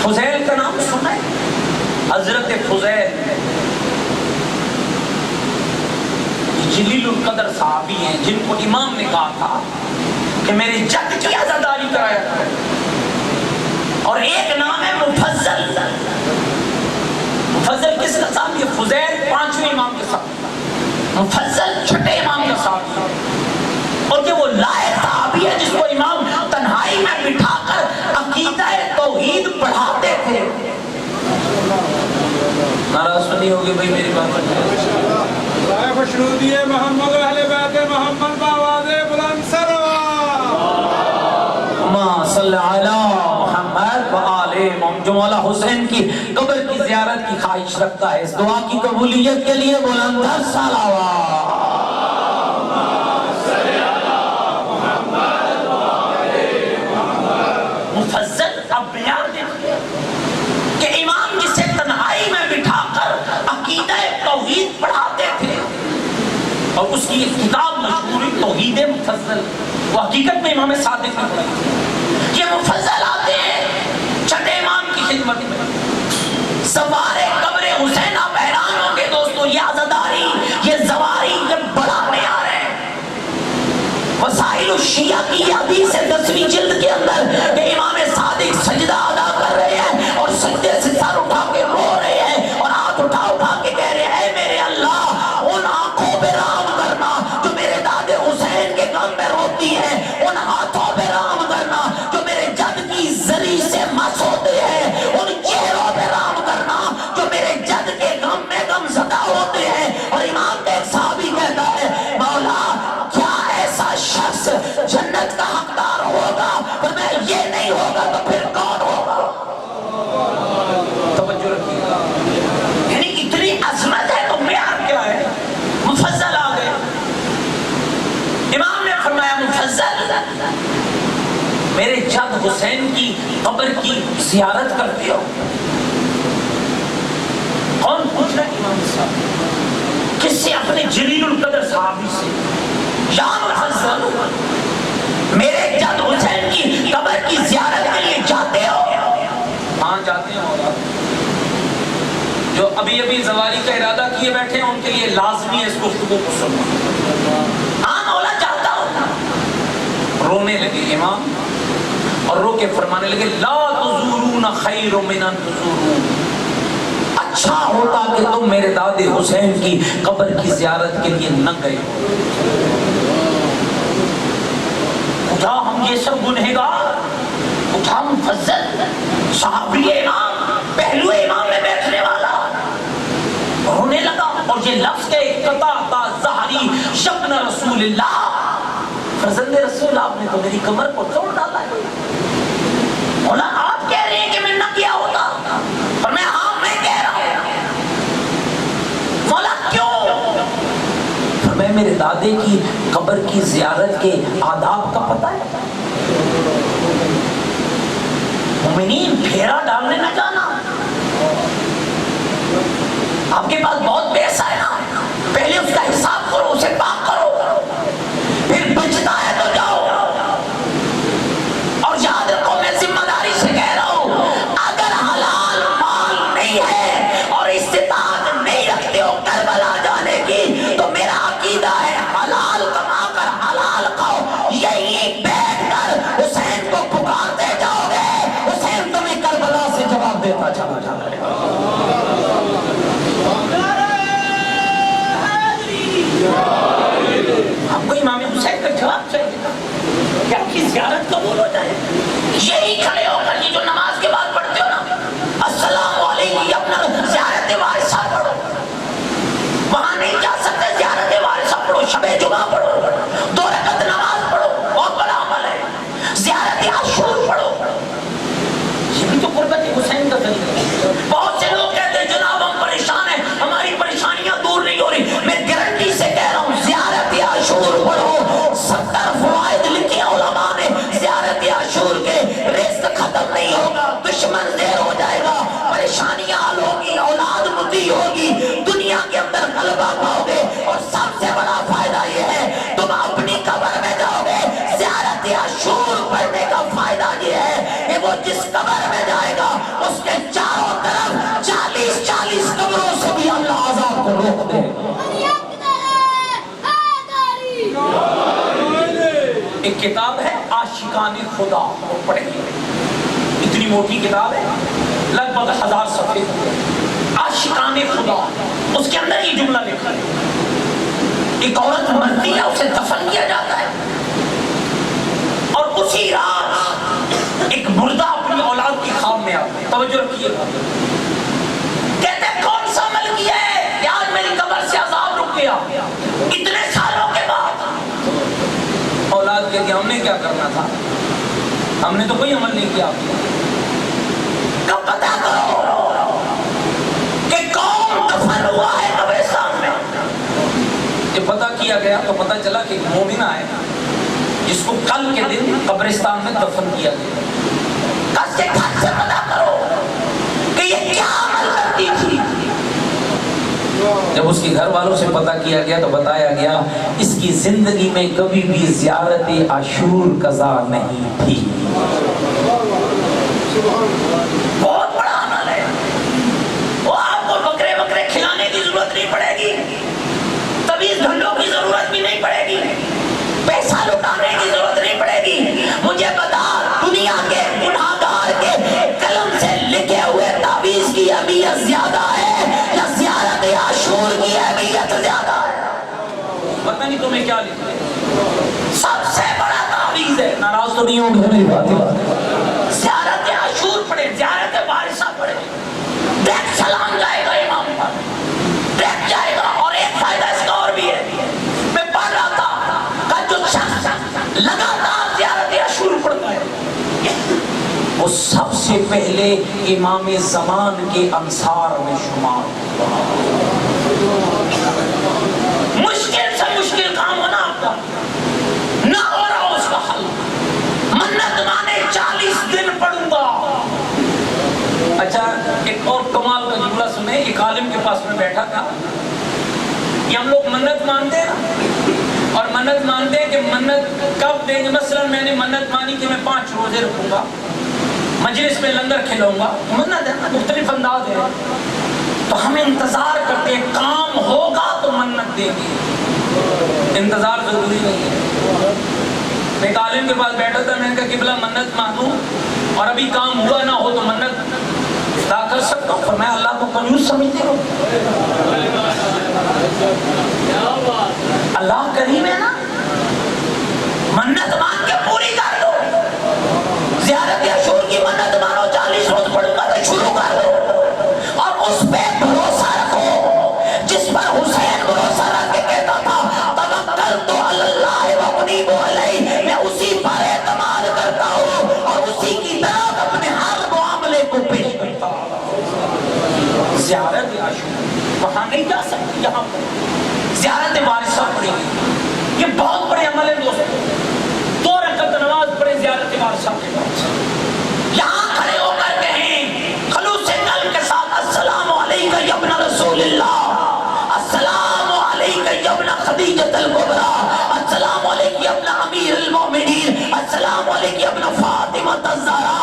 فضیل کا نام سنا ہے؟ حضرت فضیل جلیل القدر صحابی ہیں جن کو امام نے کہا تھا کہ میرے جد کی عزاداری کرایا تھا. اور ایک نام ہے مفضل. مفضل کس کا صحابی ہے؟ فضیل پانچویں امام کے صحابی، مفضل چھٹے امام کا صحابی ہے. اور کہ وہ لائق صحابی ہے جس کو امام تنہائی میں بٹھا کر عقیدہ توحید پڑھاتے تھے. ناراض نہیں ہوگی بھائی میری بات؟ خوشنودی محمد اہل بیت محمد باواز بلند سرا ما صلی علی محمد و آل محمد. جو جو مولا حسین کی قبر کی زیارت کی خواہش رکھتا ہے، اس دعا کی قبولیت کے لیے بلندر صلوات۔ مفضل اب بیان دیکھئے کہ امام جسے تنہائی میں بٹھا کر عقیدہ توحید پڑھاتے تھے، اور اس کی ایک کتاب مشہور توحید مفضل، وہ حقیقت میں امام صادق نے پڑھائی۔ یہ مفضل آتے ہیں چھٹے امام کی خدمت میں، سوار قبر حسین۔ آپ حیران ہوں گے دوستو، یہ عزاداری، یہ زواری جب بڑھانے آ رہے ہیں۔ وسائل الشیعہ کی حدیث 10ویں جلد کے اندر کہ امام صادق سجدہ ادا کر رہے ہیں اور سجدے سے سر اٹھا کے رو رہے ہیں اور ہاتھ اٹھا اٹھا کے کہہ رہے ہیں، اے میرے اللہ ان آنکھوں پہ رحم کرنا جو میرے داد حسین کے غم میں روتی ہیں، ان ہاتھوں پہ رحم کرنا جو میرے جد کی زری سے مس ہوتے ہیں، ان چہروں پہ رحم کرنا جو میرے جد کے غم میں غم زدہ ہوتے ہیں۔ اور امام کے ایک صحابی کہتا ہے، مولا کیا ایسا شخص جنت کا حقدار ہوگا؟ پر میں یہ نہیں ہوگا تو پھر کون ہوگا؟ توجہ رکھیے، یعنی اتنی عظمت ہے تو معیار کیا ہے؟ مفضل آ گئے۔ امام نے فرمایا، مفضل میرے جد حسین کی قبر کی زیارت کرتے ہو؟ کون پوچھ رہا ہے؟ امام صاحب کس سے؟ اپنے جلیل القدر صحابی سے، یا مفضل میرے جد حسین کی قبر کی زیارت کے لیے جاتے ہو؟ ہاں جاتے ہیں مولا۔ جو ابھی ابھی زواری کا ارادہ کیے بیٹھے ہیں ان کے لیے لازمی ہے اس گفتگو کو سننا۔ ہاں مولا جاتا ہوں۔ رونے لگے امام اور رو کے فرمانے لگے، لا تزورون خیر من ان تزورون، اچھا ہوتا کہ تم میرے داد حسین کی قبر کی زیارت کے لیے نہ گئے اٹھا ہم یہ سب گنہگار، اٹھا مفضل صحابی امام، پہلو امام میں بیٹھنے والا رونے لگا۔ اور یہ لفظ کہ قطعت ظہری شبن رسول اللہ، فرزند رسول آپ نے تو میری کمر کو توڑ ڈالا ہے۔ مولا آپ کہہ رہے ہیں کہ میں نہ کیا ہوتا؟ اور میں ہاں میں کہہ رہا ہوں۔ مولا کیوں؟ میں میرے دادے کی قبر کی زیارت کے آداب کا پتہ ہے۔ مومنین پھیرا ڈالنے نہ جانا، آپ کے پاس بہت پیسہ ہے نا، پہلے اس کا حساب کرو، اسے پاک کرو، پھر بچتا ہے تو جاؤ۔ اور یاد رکھو، میں ذمہ داری سے کہہ رہا ہوں، اگر حلال مال نہیں ہے اور استطاعت نہیں رکھتے ہو کربلا جانے کی، تو میرا عقیدہ ہے حلال کما کر حلال کھاؤ، یہی بیٹھ کر حسین کو پکارتے جاؤ گے، حسین تمہیں کربلا سے جواب دیتا چلا جائے گا۔ ہم کو امام حسین کا جواب چاہیے کہ آپ کی زیارت قبول ہو جائے۔ یہی کھڑے ہو کر یہ جو نماز کے بعد پڑھتے ہو نا، السلام علیکم، اپنا زیارت وارثہ پڑھو، وہاں نہیں جا سکتے، زیارت وارثہ پڑھو، شب جمعہ پڑھو، 2 رکعت نماز پڑھو، بہت بڑا عمل ہے، زیارت عاشور پڑھو، یہ بھی تو قربت حسین کا طریقہ ہے۔ بہت سے لوگ کہتے ہیں جناب ہم پریشان ہیں، ہماری پریشانیاں دور نہیں ہو رہی، میں گارنٹی سے کہہ رہا ہوں زیارت عاشور پڑھو، 70 فوائد لکھے علماء نے زیارت عاشور کے، رزق ختم نہیں ہوگا، دشمن دیر ہو جائے گا، پریشانیاں حل ہوگی، اولاد متی ہوگی، دنیا کے اندر غلبہ پاؤ گے، اور سب سے بڑا فائدہ یہ ہے تم اپنی قبر میں جاؤ گے۔ زیارت عاشور پڑھنے کا فائدہ یہ ہے کہ وہ جس قبر میں جائے گا اس کے چاروں طرف 40 قبروں سے بھی اللہ عذاب کو روک دے گا۔ ایک کتاب ہے عاشقان خدا، وہ پڑھیں گے، اتنی موٹی کتاب ہے، لگ بھگ 1000 صفحے، عاشقان خدا، اس کے اندر یہ جملہ لکھا ہے، ایک عورت مرتی ہے، اسے دفن کیا جاتا ہے، اور اسی رات ایک مردہ اپنی اولاد کی خواب میں آتا ہے، توجہ رکھیے گا، کہتے ہیں کون سا عمل کیا ہے کہ آج میری قبر سے عذاب رک گیا اتنے سالوں کے بعد؟ اولاد کہتی ہم نے کیا کرنا تھا، ہم نے تو کوئی عمل نہیں کیا، کب پتہ کیا گیا تو پتہ چلا کہ ایک مومنہ ہے جس کو کل کے دن قبرستان میں دفن کیا گیا. کس سے گھر سے پتہ کرو کہ یہ کیا عمل کرتی تھی. جب اس کے گھر والوں سے پتہ کیا گیا تو بتایا گیا اس کی زندگی میں کبھی بھی زیارت عاشور قضا نہیں تھی. بہت بڑا عمل ہے. وہ آپ کو بکرے بکرے کھلانے کی ضرورت نہیں پڑے گی, طویل ڈھنڈوں کی ضرورت بھی نہیں پڑے گی, پیسہ لٹانے کی ضرورت نہیں پڑے گی. مجھے بتا دنیا کے گناہگار کے قلم سے لکھے ہوئے تعویذ کی اہمیت زیادہ ہے یا زیارت عاشور کی اہمیت زیادہ ہے؟ پتہ نہیں تمہیں کیا لکھا ہے. سب سے بڑا تعویذ ہے. ناراض تو نہیں ہوں گے میری بات. زیارت عاشور پڑھے, زیارت وارثہ پڑھے, دیکھ سلام جائے گا امام پر, دیکھ جائے گا. اور ایک فائدہ اس کا اور بھی ہے, میں پڑھ رہا تھا کہ جو شخص لگاتار زیارت عاشور پڑھتا ہے وہ سب سے پہلے امام زمان کے انصار میں شمار ہوگا. مشکل سے مشکل کام ہونا آپ کا نہ ہو رہا اس کا حل. منت مانے 40 دن پڑھوں گا. اچھا ایک اور کمال کا جملہ سنیں. ایک عالم کے پاس میں بیٹھا تھا. یہ ہم لوگ منت مانتے ہیں نا, اور منت مانتے ہیں کہ منت کب دیں گے. مثلا میں نے منت مانی کہ میں 5 روزے رکھوں گا, مجلس میں لنگر کھلاؤں گا. منت ہے نا, مختلف انداز ہے. تو ہم انتظار کرتے ہیں کام ہوگا تو منت دیں گے. انتظار ضروری نہیں ہے. میں ایک عالم کے پاس بیٹھا تھا. میں نے کہا قبلہ منت مانوں اور ابھی کام ہوا نہ ہو تو منت ادا کر سکتا ہوں. پر میں اللہ کو کنجوس سمجھتے ہوں. اللہ کریم ہے نا, منت مان کے پوری کر دو. زیارت عاشور کی منت مانو, 40 روز پڑھوں گا تو شروع کر دو. اور اس پہ بھروسہ رکھو جس پر حسین بھروسہ رکھ کے کہتا تھا توکلت علی اللہ وانیب الیہ, میں اسی پر اعتماد کرتا ہوں اور اسی کی طرف اپنے ہر معاملے کو پیش کرتا ہوں. زیارت عاشور وہاں نہیں جا سکتی, یہاں پر زیارت وارثہ پڑھیں گے. یہ بہت بڑے عمل ہے دوستو. 2 رکعت نماز پڑھیں زیارت وارثہ کے بعد. یہاں کھڑے ہو کر کہیں خلوص قلب کے ساتھ السلام علیکہ یا ابن رسول اللہ, السلام علیکہ یا ابن خدیجۃ الکبریٰ, السلام علیکہ یا ابن امیر المومنین, السلام علیکہ یا ابن فاطمہ الزہرا.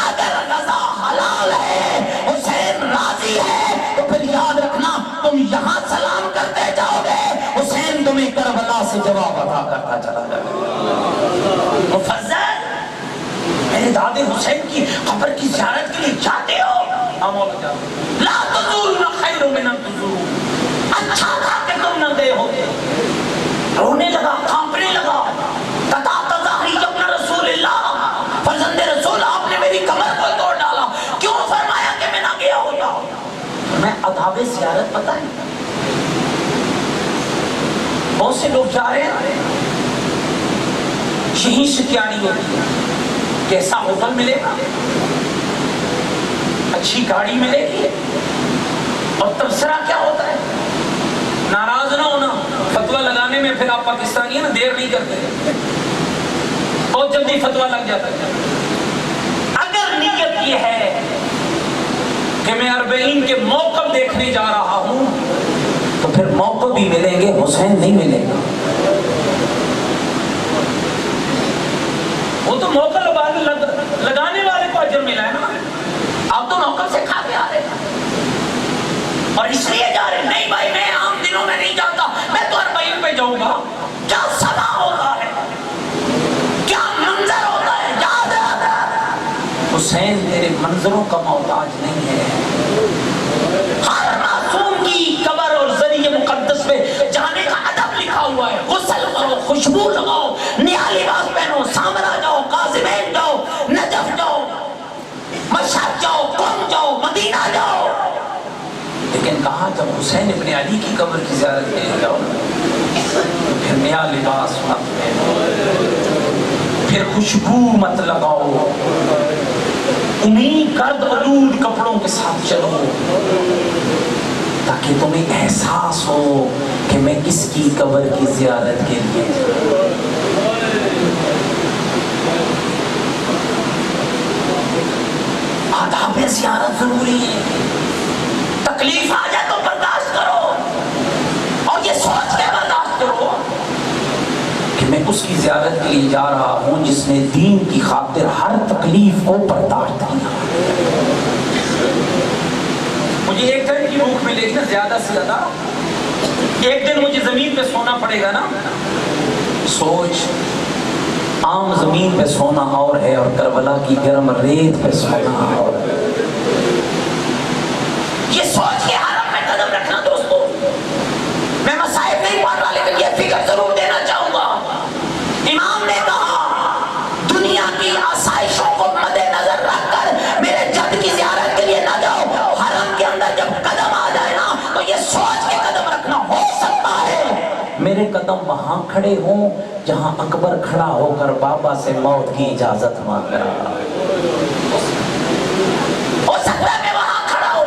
اگر رضا حلال ہے, حسین راضی ہے, تو پھر یاد رکھنا تم یہاں سلام کرتے جاؤ گے, حسین تمہیں کربلا سے جواب عطا کرتا چلا جائے گا. مفضل میرے دادے حسین کی قبر کی زیارت کے لیے جاتے ہو؟ ہاں مولا جاتے. لا تزورنا خیر من ان تزوروا, اچھا تھا کہ تم نہ گئے ہوتے. رونے لگا, کانپنے لگا. تتا تظاہری ابن رسول اللہ, فرزند رسول آپ نے میری کمر کو توڑ ڈالا, کیوں فرمایا کہ میں نہ گیا ہوتا؟ میں آداب زیارت پتہ ہے. بہت سے لوگ جا رہے ہیں, یہیں سے تیاری ہوتی ہے, کیسا ہوٹل ملے گا, اچھی گاڑی ملے گی, اور تبصرہ کیا ہوتا ہے. ناراض نہ ہونا, فتویٰ لگانے میں پھر آپ پاکستانی ہیں نا, دیر نہیں کرتے, بہت جلدی فتویٰ لگ جاتا ہے. اگر نیت یہ ہے کہ میں 40 کے موقف دیکھنے جا رہا ہوں تو پھر موقف بھی ملیں گے, حسین نہیں ملے گا. وہ تو موقع لگانے والے کو اجر ملا ہے نا. آپ تو موقع سے کھا کے آ رہے ہیں اور اس لیے جا رہے. نہیں بھائی میں عام دنوں میں نہیں جاتا, میں تو 40 پہ جاؤں گا. کیا سما ہوتا ہے, کیا منظر ہوتا ہے. یاد ہے حسین تیرے منظروں کا محتاج نہیں ہے. ہر معصوم کی قبر اور ذریعہ مقدس پہ جانے کا ادب لکھا ہوا ہے. غسل کرو, خوشبو لگاؤ, نیا لباس پہنو, سامرا جاؤ, قاسمین جاؤ, نجف جاؤ, مشہد جاؤ, قم جاؤ, مدینہ جاؤ. لیکن کہا جب حسین ابن علی کی قبر کی زیارت کے لیے جاؤ تو پھر نیا لباس مت پہنو, پھر خوشبو مت لگاؤ, امید گرد آلود کپڑوں کے ساتھ چلو, تاکہ تمہیں احساس ہو کہ میں کس کی قبر کی زیارت کے لیے آداب زیارت ضروری ہے. تکلیف آ جائے تو برداشت کرو اور یہ سوچ کے برداشت کرو کہ میں اس کی زیارت کے لیے جا رہا ہوں جس نے دین کی خاطر ہر تکلیف کو برداشت کیا. مجھے ایک دن کی بھوک ملے گی نا زیادہ سے زیادہ, ایک دن مجھے زمین پہ سونا پڑے گا نا. سوچ, عام زمین پہ سونا اور ہے اور کربلا کی گرم ریت پہ سونا اور ہے. یہ سوچ کے حرم میں قدم رکھنا دوستو, میں مصائب نہیں پڑھ رہا لیکن یہ فکر ضرور دینا چاہوں گا. امام نے کہا دنیا کی آسائشوں کو مد نظر رکھ کر میرے جد کی زیارت کے لیے نہ جاؤ. حرم کے اندر جب قدم آ جائے نا تو یہ سوچ کے قدم رکھنا, ہو سکتا ہے میرے قدم وہاں کھڑے ہوں جہاں اکبر کھڑا ہو کر بابا سے موت کی اجازت مانگ رہا. ہو سکتا ہے میں وہاں کھڑا ہوں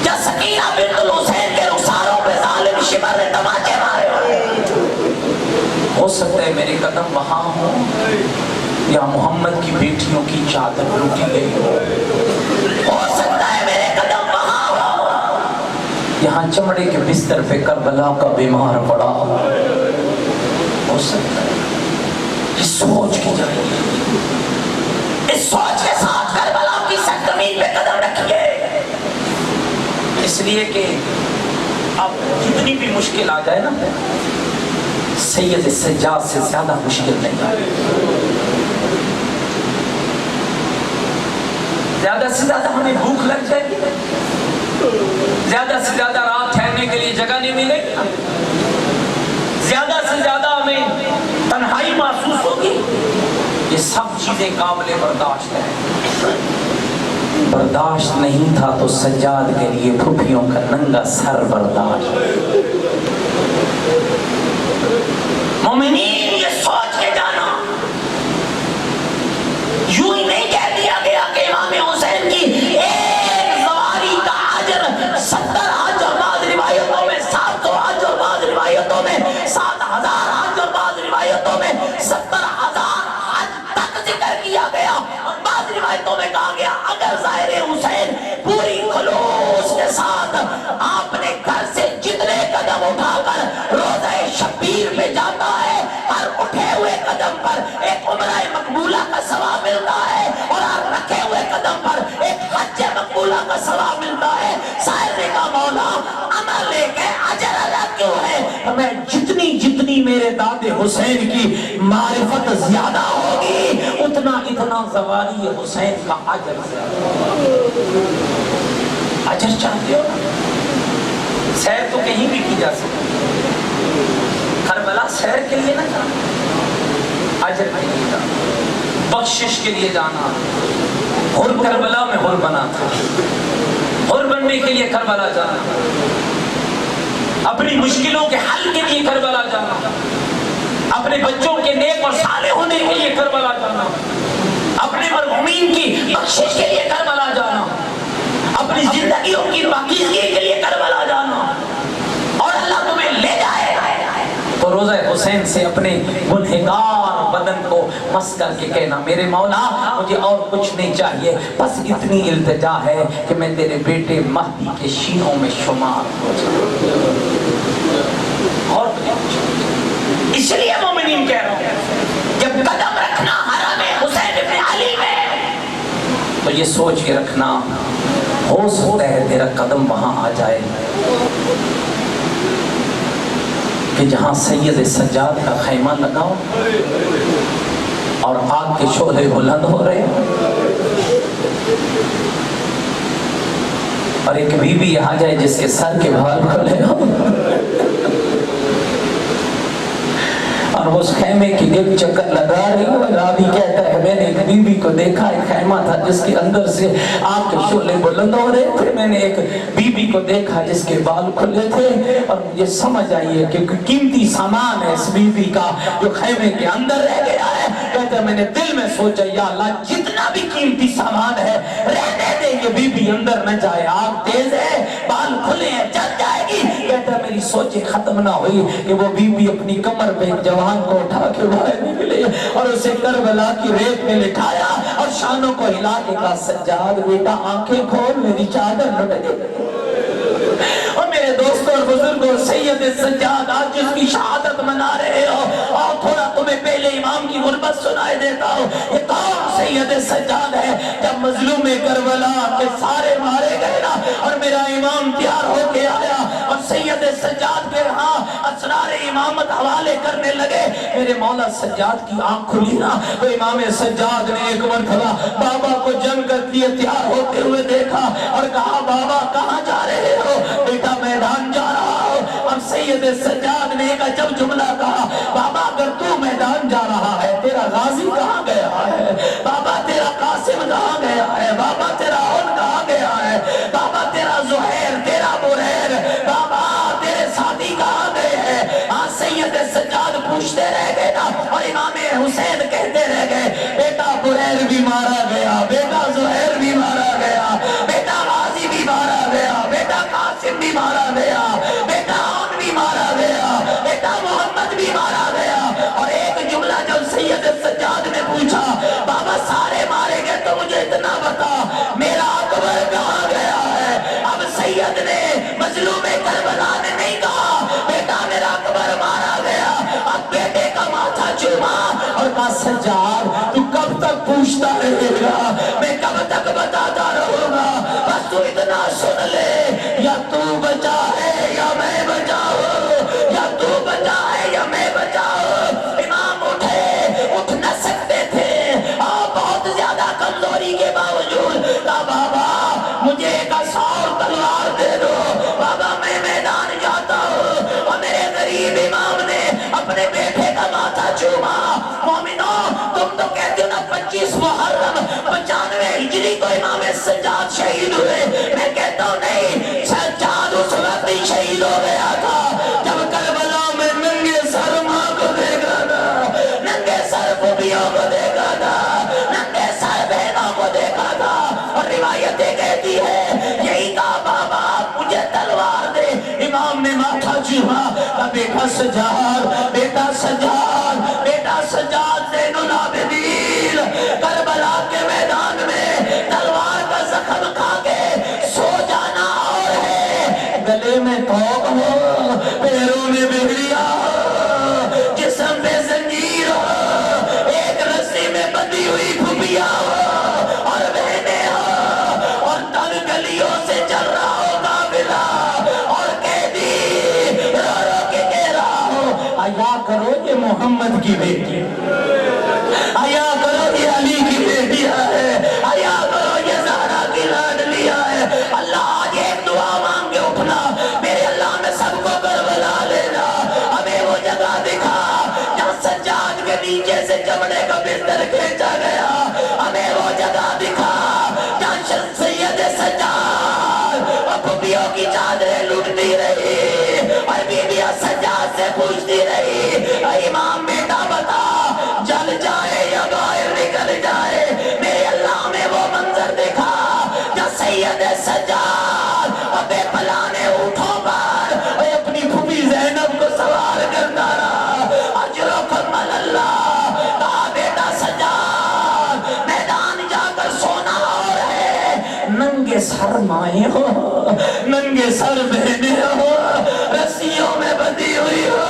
یا سکینہ بنت الحسین کے رخساروں پہ ظالم شمر نے تماچے مارے. ہو سکتا ہے میرے قدم وہاں ہوں یا محمد کی بیٹیوں کی چادر لوٹی گئی ہو. ہو سکتا ہے میرے قدم وہاں ہو یہاں چمڑے کے بستر پہ کربلا کا بیمار پڑا ہو. ہو سکتا ہے. یہ سوچ کی جائے, اس سوچ کے ساتھ کربلا کی سرزمین پہ قدم رکھیے, اس لیے کہ اب جتنی بھی مشکل آ جائے نا سید سجاد سے زیادہ مشکل نہیں آئے. زیادہ سے زیادہ ہمیں بھوک لگ جائے گی, زیادہ سے زیادہ رات ٹھہرنے کے لیے جگہ نہیں ملے گی, زیادہ سے زیادہ ہمیں تنہائی محسوس ہوگی. یہ سب چیزیں قابل برداشت ہیں. برداشت نہیں تھا تو سجاد کے لیے پھپھیوں کا ننگا سر برداشت. مومنین یہ سوچ کے جانا, یوں ہی نہیں کہہ دیا گیا کہ امام حسین کی ایک زواری کا اجر 70 حج اور بعض روایتوں میں 700 حج اور بعض روایتوں میں 7000 حج اور بعض روایتوں میں 70,000 حج تک ذکر کیا گیا. اور بعض روایتوں میں کہا گیا اگر ظاہر حسین پوری خلوص کے ساتھ آپ نے گھر سے جتنے قدم اٹھا کر روزہ شبیر پہ جاتا ہے, ہر اٹھے ہوئے قدم پر ایک عمرہ مقبولہ کا ثواب ملتا ہے اور ہر رکھے ہوئے قدم پر ایک حج مقبولہ کا ثواب ملتا ہے. سائر نے کہا مولا عمل لے کے اجر الگ کیوں ہے؟ میں جتنی میرے داد حسین کی معرفت زیادہ ہوگی اتنا زواری حسین کا اجر زیادہ. اجر چاہتے ہو سیر تو کہیں بھی کی جا سکتی, کربلا سیر کے لیے نہ جانا, اجر کے لیے جانا, بخشش کے لیے جانا. اور کربلا میں حر بنا تھا, حر بننے کے لیے کربلا جانا, اپنی مشکلوں کے حل کے لیے کربلا جانا, اپنے بچوں کے نیک اور صالح ہونے کے لیے کربلا جانا, اپنے مرحومین کی بخشش کے لیے کربلا جانا, اپنی زندگیوں کی پاکیزگی کے لیے کربلا جانا. اور اللہ تمہیں لے جائے تو روزہ حسین سے اپنے گنہگار بدن کو مس کر کے کہنا میرے مولا مجھے اور کچھ نہیں چاہیے, بس اتنی التجا ہے کہ میں تیرے بیٹے مہدی کے شینوں میں شمار ہو جاؤں. اور اس لیے مومنین کہہ رہا ہوں جب قدم رکھنا حرم حسین ابن علی میں تو یہ سوچ کے رکھنا ہو سکتا ہے تیرا قدم وہاں آ جائے کہ جہاں سید سجاد کا خیمہ لگاؤ اور آگ کے شعلے بلند ہو رہے اور ایک بی بی آ جائے جس کے سر کے بال کھلے ہو اور اس خیمے کی ایک چکر لگا رہی ہو. راوی کہتا ہے میں نے ایک بی بی کو دیکھا, ایک خیمہ تھا جس کے اندر سے آگ کے شعلے بلند ہو رہے تھے, میں نے ایک بی بی کو دیکھا جس کے بال کھلے تھے اور یہ سمجھ آئیے کہ قیمتی سامان ہے اس بی بی کا جو خیمے کے اندر رہ گیا ہے. کہتا ہے میں نے دل میں سوچا یا اللہ جتنا بھی قیمتی سامان ہے رہنے دے, یہ بی بی اندر نہ جائے, آگ تیز ہے, بال کھلے ہیں, جل جائے گی, کہتا ہے میری سوچیں ختم نہ ہوئی کہ وہ بیوی اپنی کمر پہ ایک جوان کو اٹھا کے باہر نکلے اور اسے کربلا کی ریت میں لٹھایا اور شانوں کو ہلا کے کہا سجاد بیٹا آنکھیں کھول میری چادر لٹ گئی۔ اور میرے دوستوں اور بزرگوں سید سجاد آج جس کی شہادت منا رہے ہو اور تھوڑا تمہیں پہلے امام کی غربت سنائے دیتا ہوں یہ کون سید سجاد ہے جب مظلوم کربلا کے سارے مارے گئے نا اور میرا امام تیار ہو کے آیا اور سید سجاد کے ہاں اسرار امامت حوالے کرنے لگے میرے مولا سجاد کی آنکھ کھلی نا تو امام سجاد نے ایک مرتبہ بابا کو جنگ کر دیے تیار ہوتے ہوئے دیکھا اور کہا بابا کہاں جا رہے ہو بیٹا میدان جا رہا ہو۔ اب سید سجاد نے ایک عجب جملہ کہا بابا اگر تو میدان جا رہا ہے تیرا غازی کہاں گیا ہے بابا تیرا قاسم کہاں گیا ہے بابا تیرا اون کہاں گیا ہے بابا تیرا زہیر تیرا بریر بابا تیرے ساتھی کہاں گئے ہیں آج سید سجاد پوچھتے رہ گئے نا اور امام حسین کہتے رہ گئے بیٹا بریر بھی مارا گیا بیٹا زہیر بھی مارا گیا بیٹا غازی بھی مارا گیا بیٹا قاسم بھی مارا گیا بیٹا اون بھی مارا گیا بیٹا محمد بھی مارا گیا اور ایک جملہ جب سید سجاد نے پوچھا بابا سارے مارے گئے تو مجھے اتنا بتا میرا اکبر کہاں گیا ہے اب سید نے مظلوم کربلا نے نہیں کہا بیٹا میرا اکبر مارا گیا اب بیٹے کا ماتھا چوما اور کہا سجاد تو کب تک پوچھتا رہے گا میں کب تک بتاتا رہوں گا بس تو اتنا سن لے یا تو بچا ہے یا میں بچاؤں یا تو بچا ہے یا میں بچاؤں امام اٹھے اٹھ نہ سکتے تھے بہت زیادہ کمزوری کے باوجود کہا بابا مجھے ایک اور تلوار دے دو بابا میں میدان جاتا ہوں اور میرے غریب امام نے اپنے بیٹے کا ماتھا چوما مومنوں تم تو کہتے ہو نا 25 محرم 95 ہجری کو امام سجاد شہید ہوئے میں کہتا ہوں نہیں سجاد اس وقت ہی شہید ہو گیا تھا جب کربلا میں ننگے سر ماں کو دیکھا تھا ننگے سر پھوپھیوں کو دیکھا تھا ننگے سر بہنوں کو دیکھا تھا اور روایتیں کہتی ہے یہی کہا بابا مجھے تلوار دے امام نے ماتھا چوما کہا بیٹا سجاد بیٹا سجاد بیٹا سجاد زین العابدین کربلا کے میدان میں تلوار کا زخم کھا کے سو جانا اور ہے گلے میں توق ہو پیروں میں بگڑیا ہو جسم پہ زنجیر ہو ایک رسی میں بندھی ہوئی پھوپھیاں ہو اور بہنیں ہو اور تنگ گلیوں سے چل رہا ہو قافلہ اور قیدی رو رو کے کہہ رہا ہو آیا کرو یہ محمد کی بیٹی آیا کرو یہ علی کی بیٹی ہے آیا کرو یہ زہرا کی لاڈلیا ہے اللہ آج ایک دعا مانگ کے اٹھنا میرے اللہ میں سب کو کربلا لینا ہمیں وہ جگہ دکھا جہاں سجاد کے نیچے سے چمڑے کا بستر کھینچا گیا ہمیں وہ جگہ دکھا جہاں سید سجاد اور پھوپھیوں کی چادریں لوٹتی رہی اور بیویاں سجاد سے پوچھتی رہی امام بیٹا بتا جل جائے یا باہر نکل جائے میرے اللہ میں وہ منظر دکھا جہاں سید سجاد بے پلانے اونٹوں پر اپنی پھوپھی زینب کو سوار کرتا رہا اجرکم اللہ کہا بیٹا سجاد میدان جا کر سونا اور ہے ننگے سر مائیں ہو ننگے سر بہنیں ہو رسیوں میں بندھی ہوئی ہو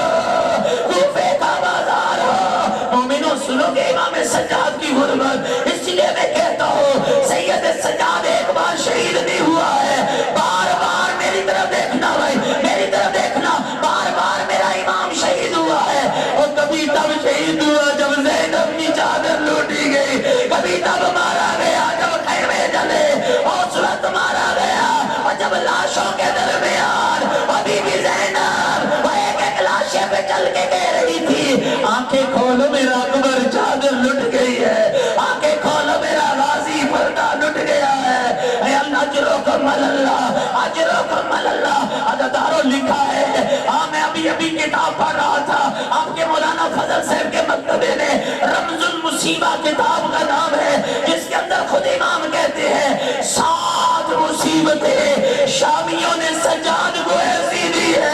کوفے کا بازار ہو مومنوں سنو گے امام سجاد کی غربت اس لیے میں کہتا ہوں سید سجاد ایک بار شہید نہیں ہوا ہے بار بار میری طرف دیکھنا بھائی میری طرف دیکھنا بار بار میرا امام شہید ہوا ہے اور کبھی تب شہید ہوا جب زینب کی چادر لوٹی گئی کبھی تب مارا گیا جب خیمے جلے اور صورت مارا گیا اور جب لاشوں کے درمیان ابھی بھی زینب وہ ایک ایک لاشے پہ چل کے کہہ رہی تھی آنکھیں کھولو میرا اکبر چادر لٹ گئی ہے آنکھیں کھولو میرا غازی پردہ لٹ گیا ہے اے اللہ اجرکم اللہ اجرکم اللہ عدداروں لکھا ہے میں ابھی کتاب پڑھ رہا تھا آپ کے مولانا فضل صاحب کے مکتبے میں رمز المصیبہ کتاب کا نام ہے جس کے اندر خود امام کہتے ہیں 7 مصیبتیں شامیوں نے سجاد کو ایسی دی ہے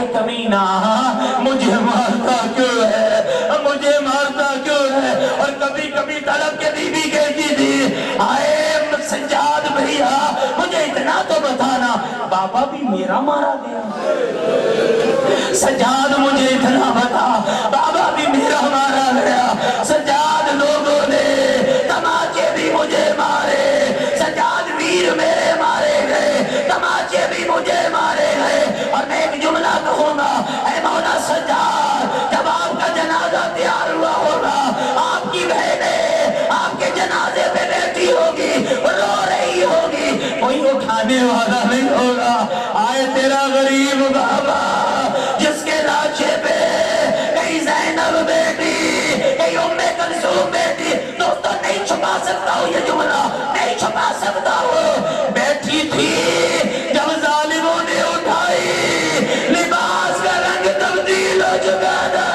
اے کمینہ مجھے مارتا کیوں ہے، مجھے مارتا کیوں ہے؟ اور کبھی کبھی طلب کے بی بی کہتی تھی آئے سجاد بھیا مجھے اتنا تو بتانا بابا بھی میرا مارا گیا؟ سجاد مجھے اتنا بتا بابا بھی میرا مارا گیا؟ سجاد لوگوں نے تماچے بھی مجھے مارے، سجاد ویر میرے مارے گئے، تماچے بھی مجھے مارے گئے۔ اور میں ایک جملہ کہوں گا، اے مولا سجاد جب آپ کا جنازہ تیار ہوا ہوگا، آپ کی بہنیں آپ کے جنازے پہ بیٹھی ہوگی، رو رہی ہوگی، کوئی اٹھانے والا نہیں ہوگا۔ آئے تیرا غریب بابا جس کے لاشے پہ کئی زینب بیٹی کئی ام کلثوم بیٹی، دوستوں نہیں چھپا سکتا ہوں یہ جملہ، نہیں چھپا سکتا ہوں، بیٹھی تھی جب ظالموں نے اٹھائی لباس کا رنگ تبدیل ہو چکا تھا،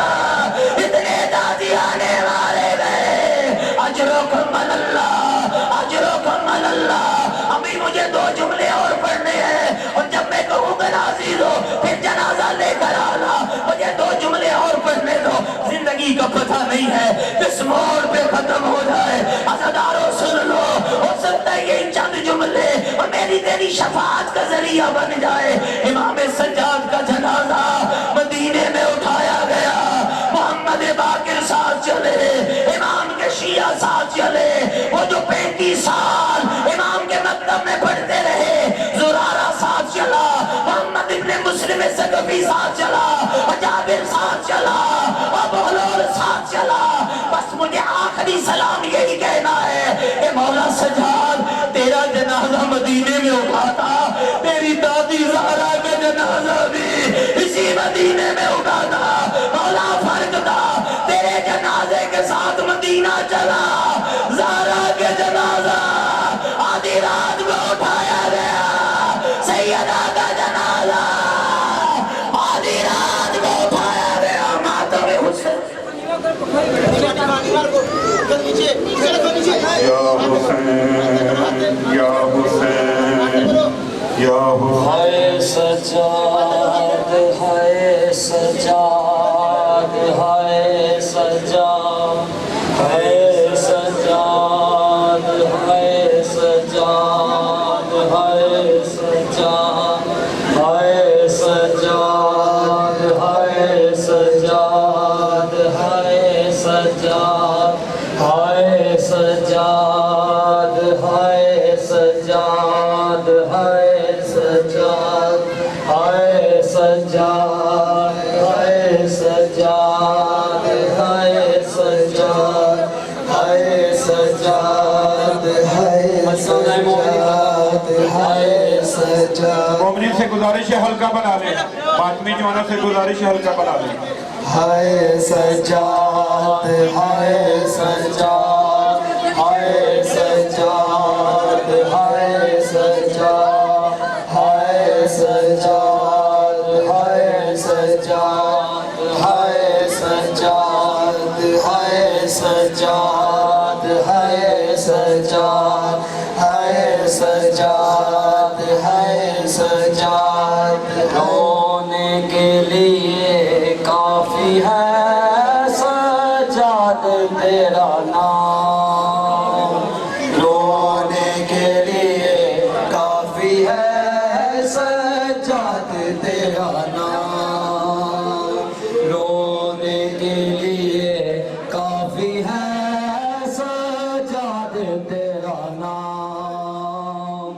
اتنے دادیانے مارے گئے۔ اجرکم اللہ، اجرکم اللہ۔ ابھی مجھے 2 جملے اور پڑھنے ہیں، اور جب میں کہوں گا عزیزو پھر جنازہ لے کر آنا، مجھے 2 جملے اور پڑھنے دو، زندگی کا پتہ نہیں ہے کس موڑ پہ ختم ہو جائے۔ عزادارو سن لو، ہو سکتا ہے یہ چند جملے اور میری تیری شفاعت کا ذریعہ بن جائے۔ امام سجاد کا جنازہ مدینے میں اٹھایا گیا، محمد باقر ساتھ چلے، امام کے شیعہ ساتھ چلے، وہ جو 35 سال امام کے مکتب میں پڑھتے رہے، زرارہ ساتھ چلا، محمد ابن مسلم سقفی ساتھ چلا، جابر ساتھ چلا، ابولور ساتھ چلا۔ بس مجھے آخری سلام یہی کہنا ہے کہ مولا سجاد تیرا جنازہ مدینے میں اٹھا تھا، تیری دادی زہرا کا جنازہ بھی اسی مدینے میں اٹھا تھا، مولا فرق تھا تیرے جنازے کے ساتھ مدینہ چلا، زہرا کے جنازہ آدھی رات میں اٹھایا گیا، سیدہ کا جنازہ آدھی رات میں اٹھایا گیا، ماتم حسین۔ یا حسین یا حسین یا حسین۔ ہائے سجاد، ہائے سجاد، ہائے سجاد، ہائے سجاد، ہائے سجاد، ہائے سجاد، ہائے سجاد، ہائے سجاد، ہائے سجاد، ہائے سجاد، ہائے سجاد، ہائے سجاد، ہائے سجاد، ہائے سجاد، ہائے سجاد، ہائے سجاد، ہائے سجاد، ہائے سجاد۔ مومنین سے گزارش ہے حلقہ بنا لیں، فاطمی جوانا سے گزارش ہے حلقہ بنا لیں۔ ہائے سجاد، ہائے سجاد، ہائے سجاد، ہائے سجاد، ہائے سجاد، ہائے سجاد، ہائے سجاد، ہائے سجاد، ہائے سجاد، ہائے سجاد، ہائے سجاد۔ رونے کے لیے کافی ہے سجاد تیرا نام، رونے کے لیے کافی ہے سجاد تیرا نام، رونے کے لیے کافی ہے سجاد تیرا نام۔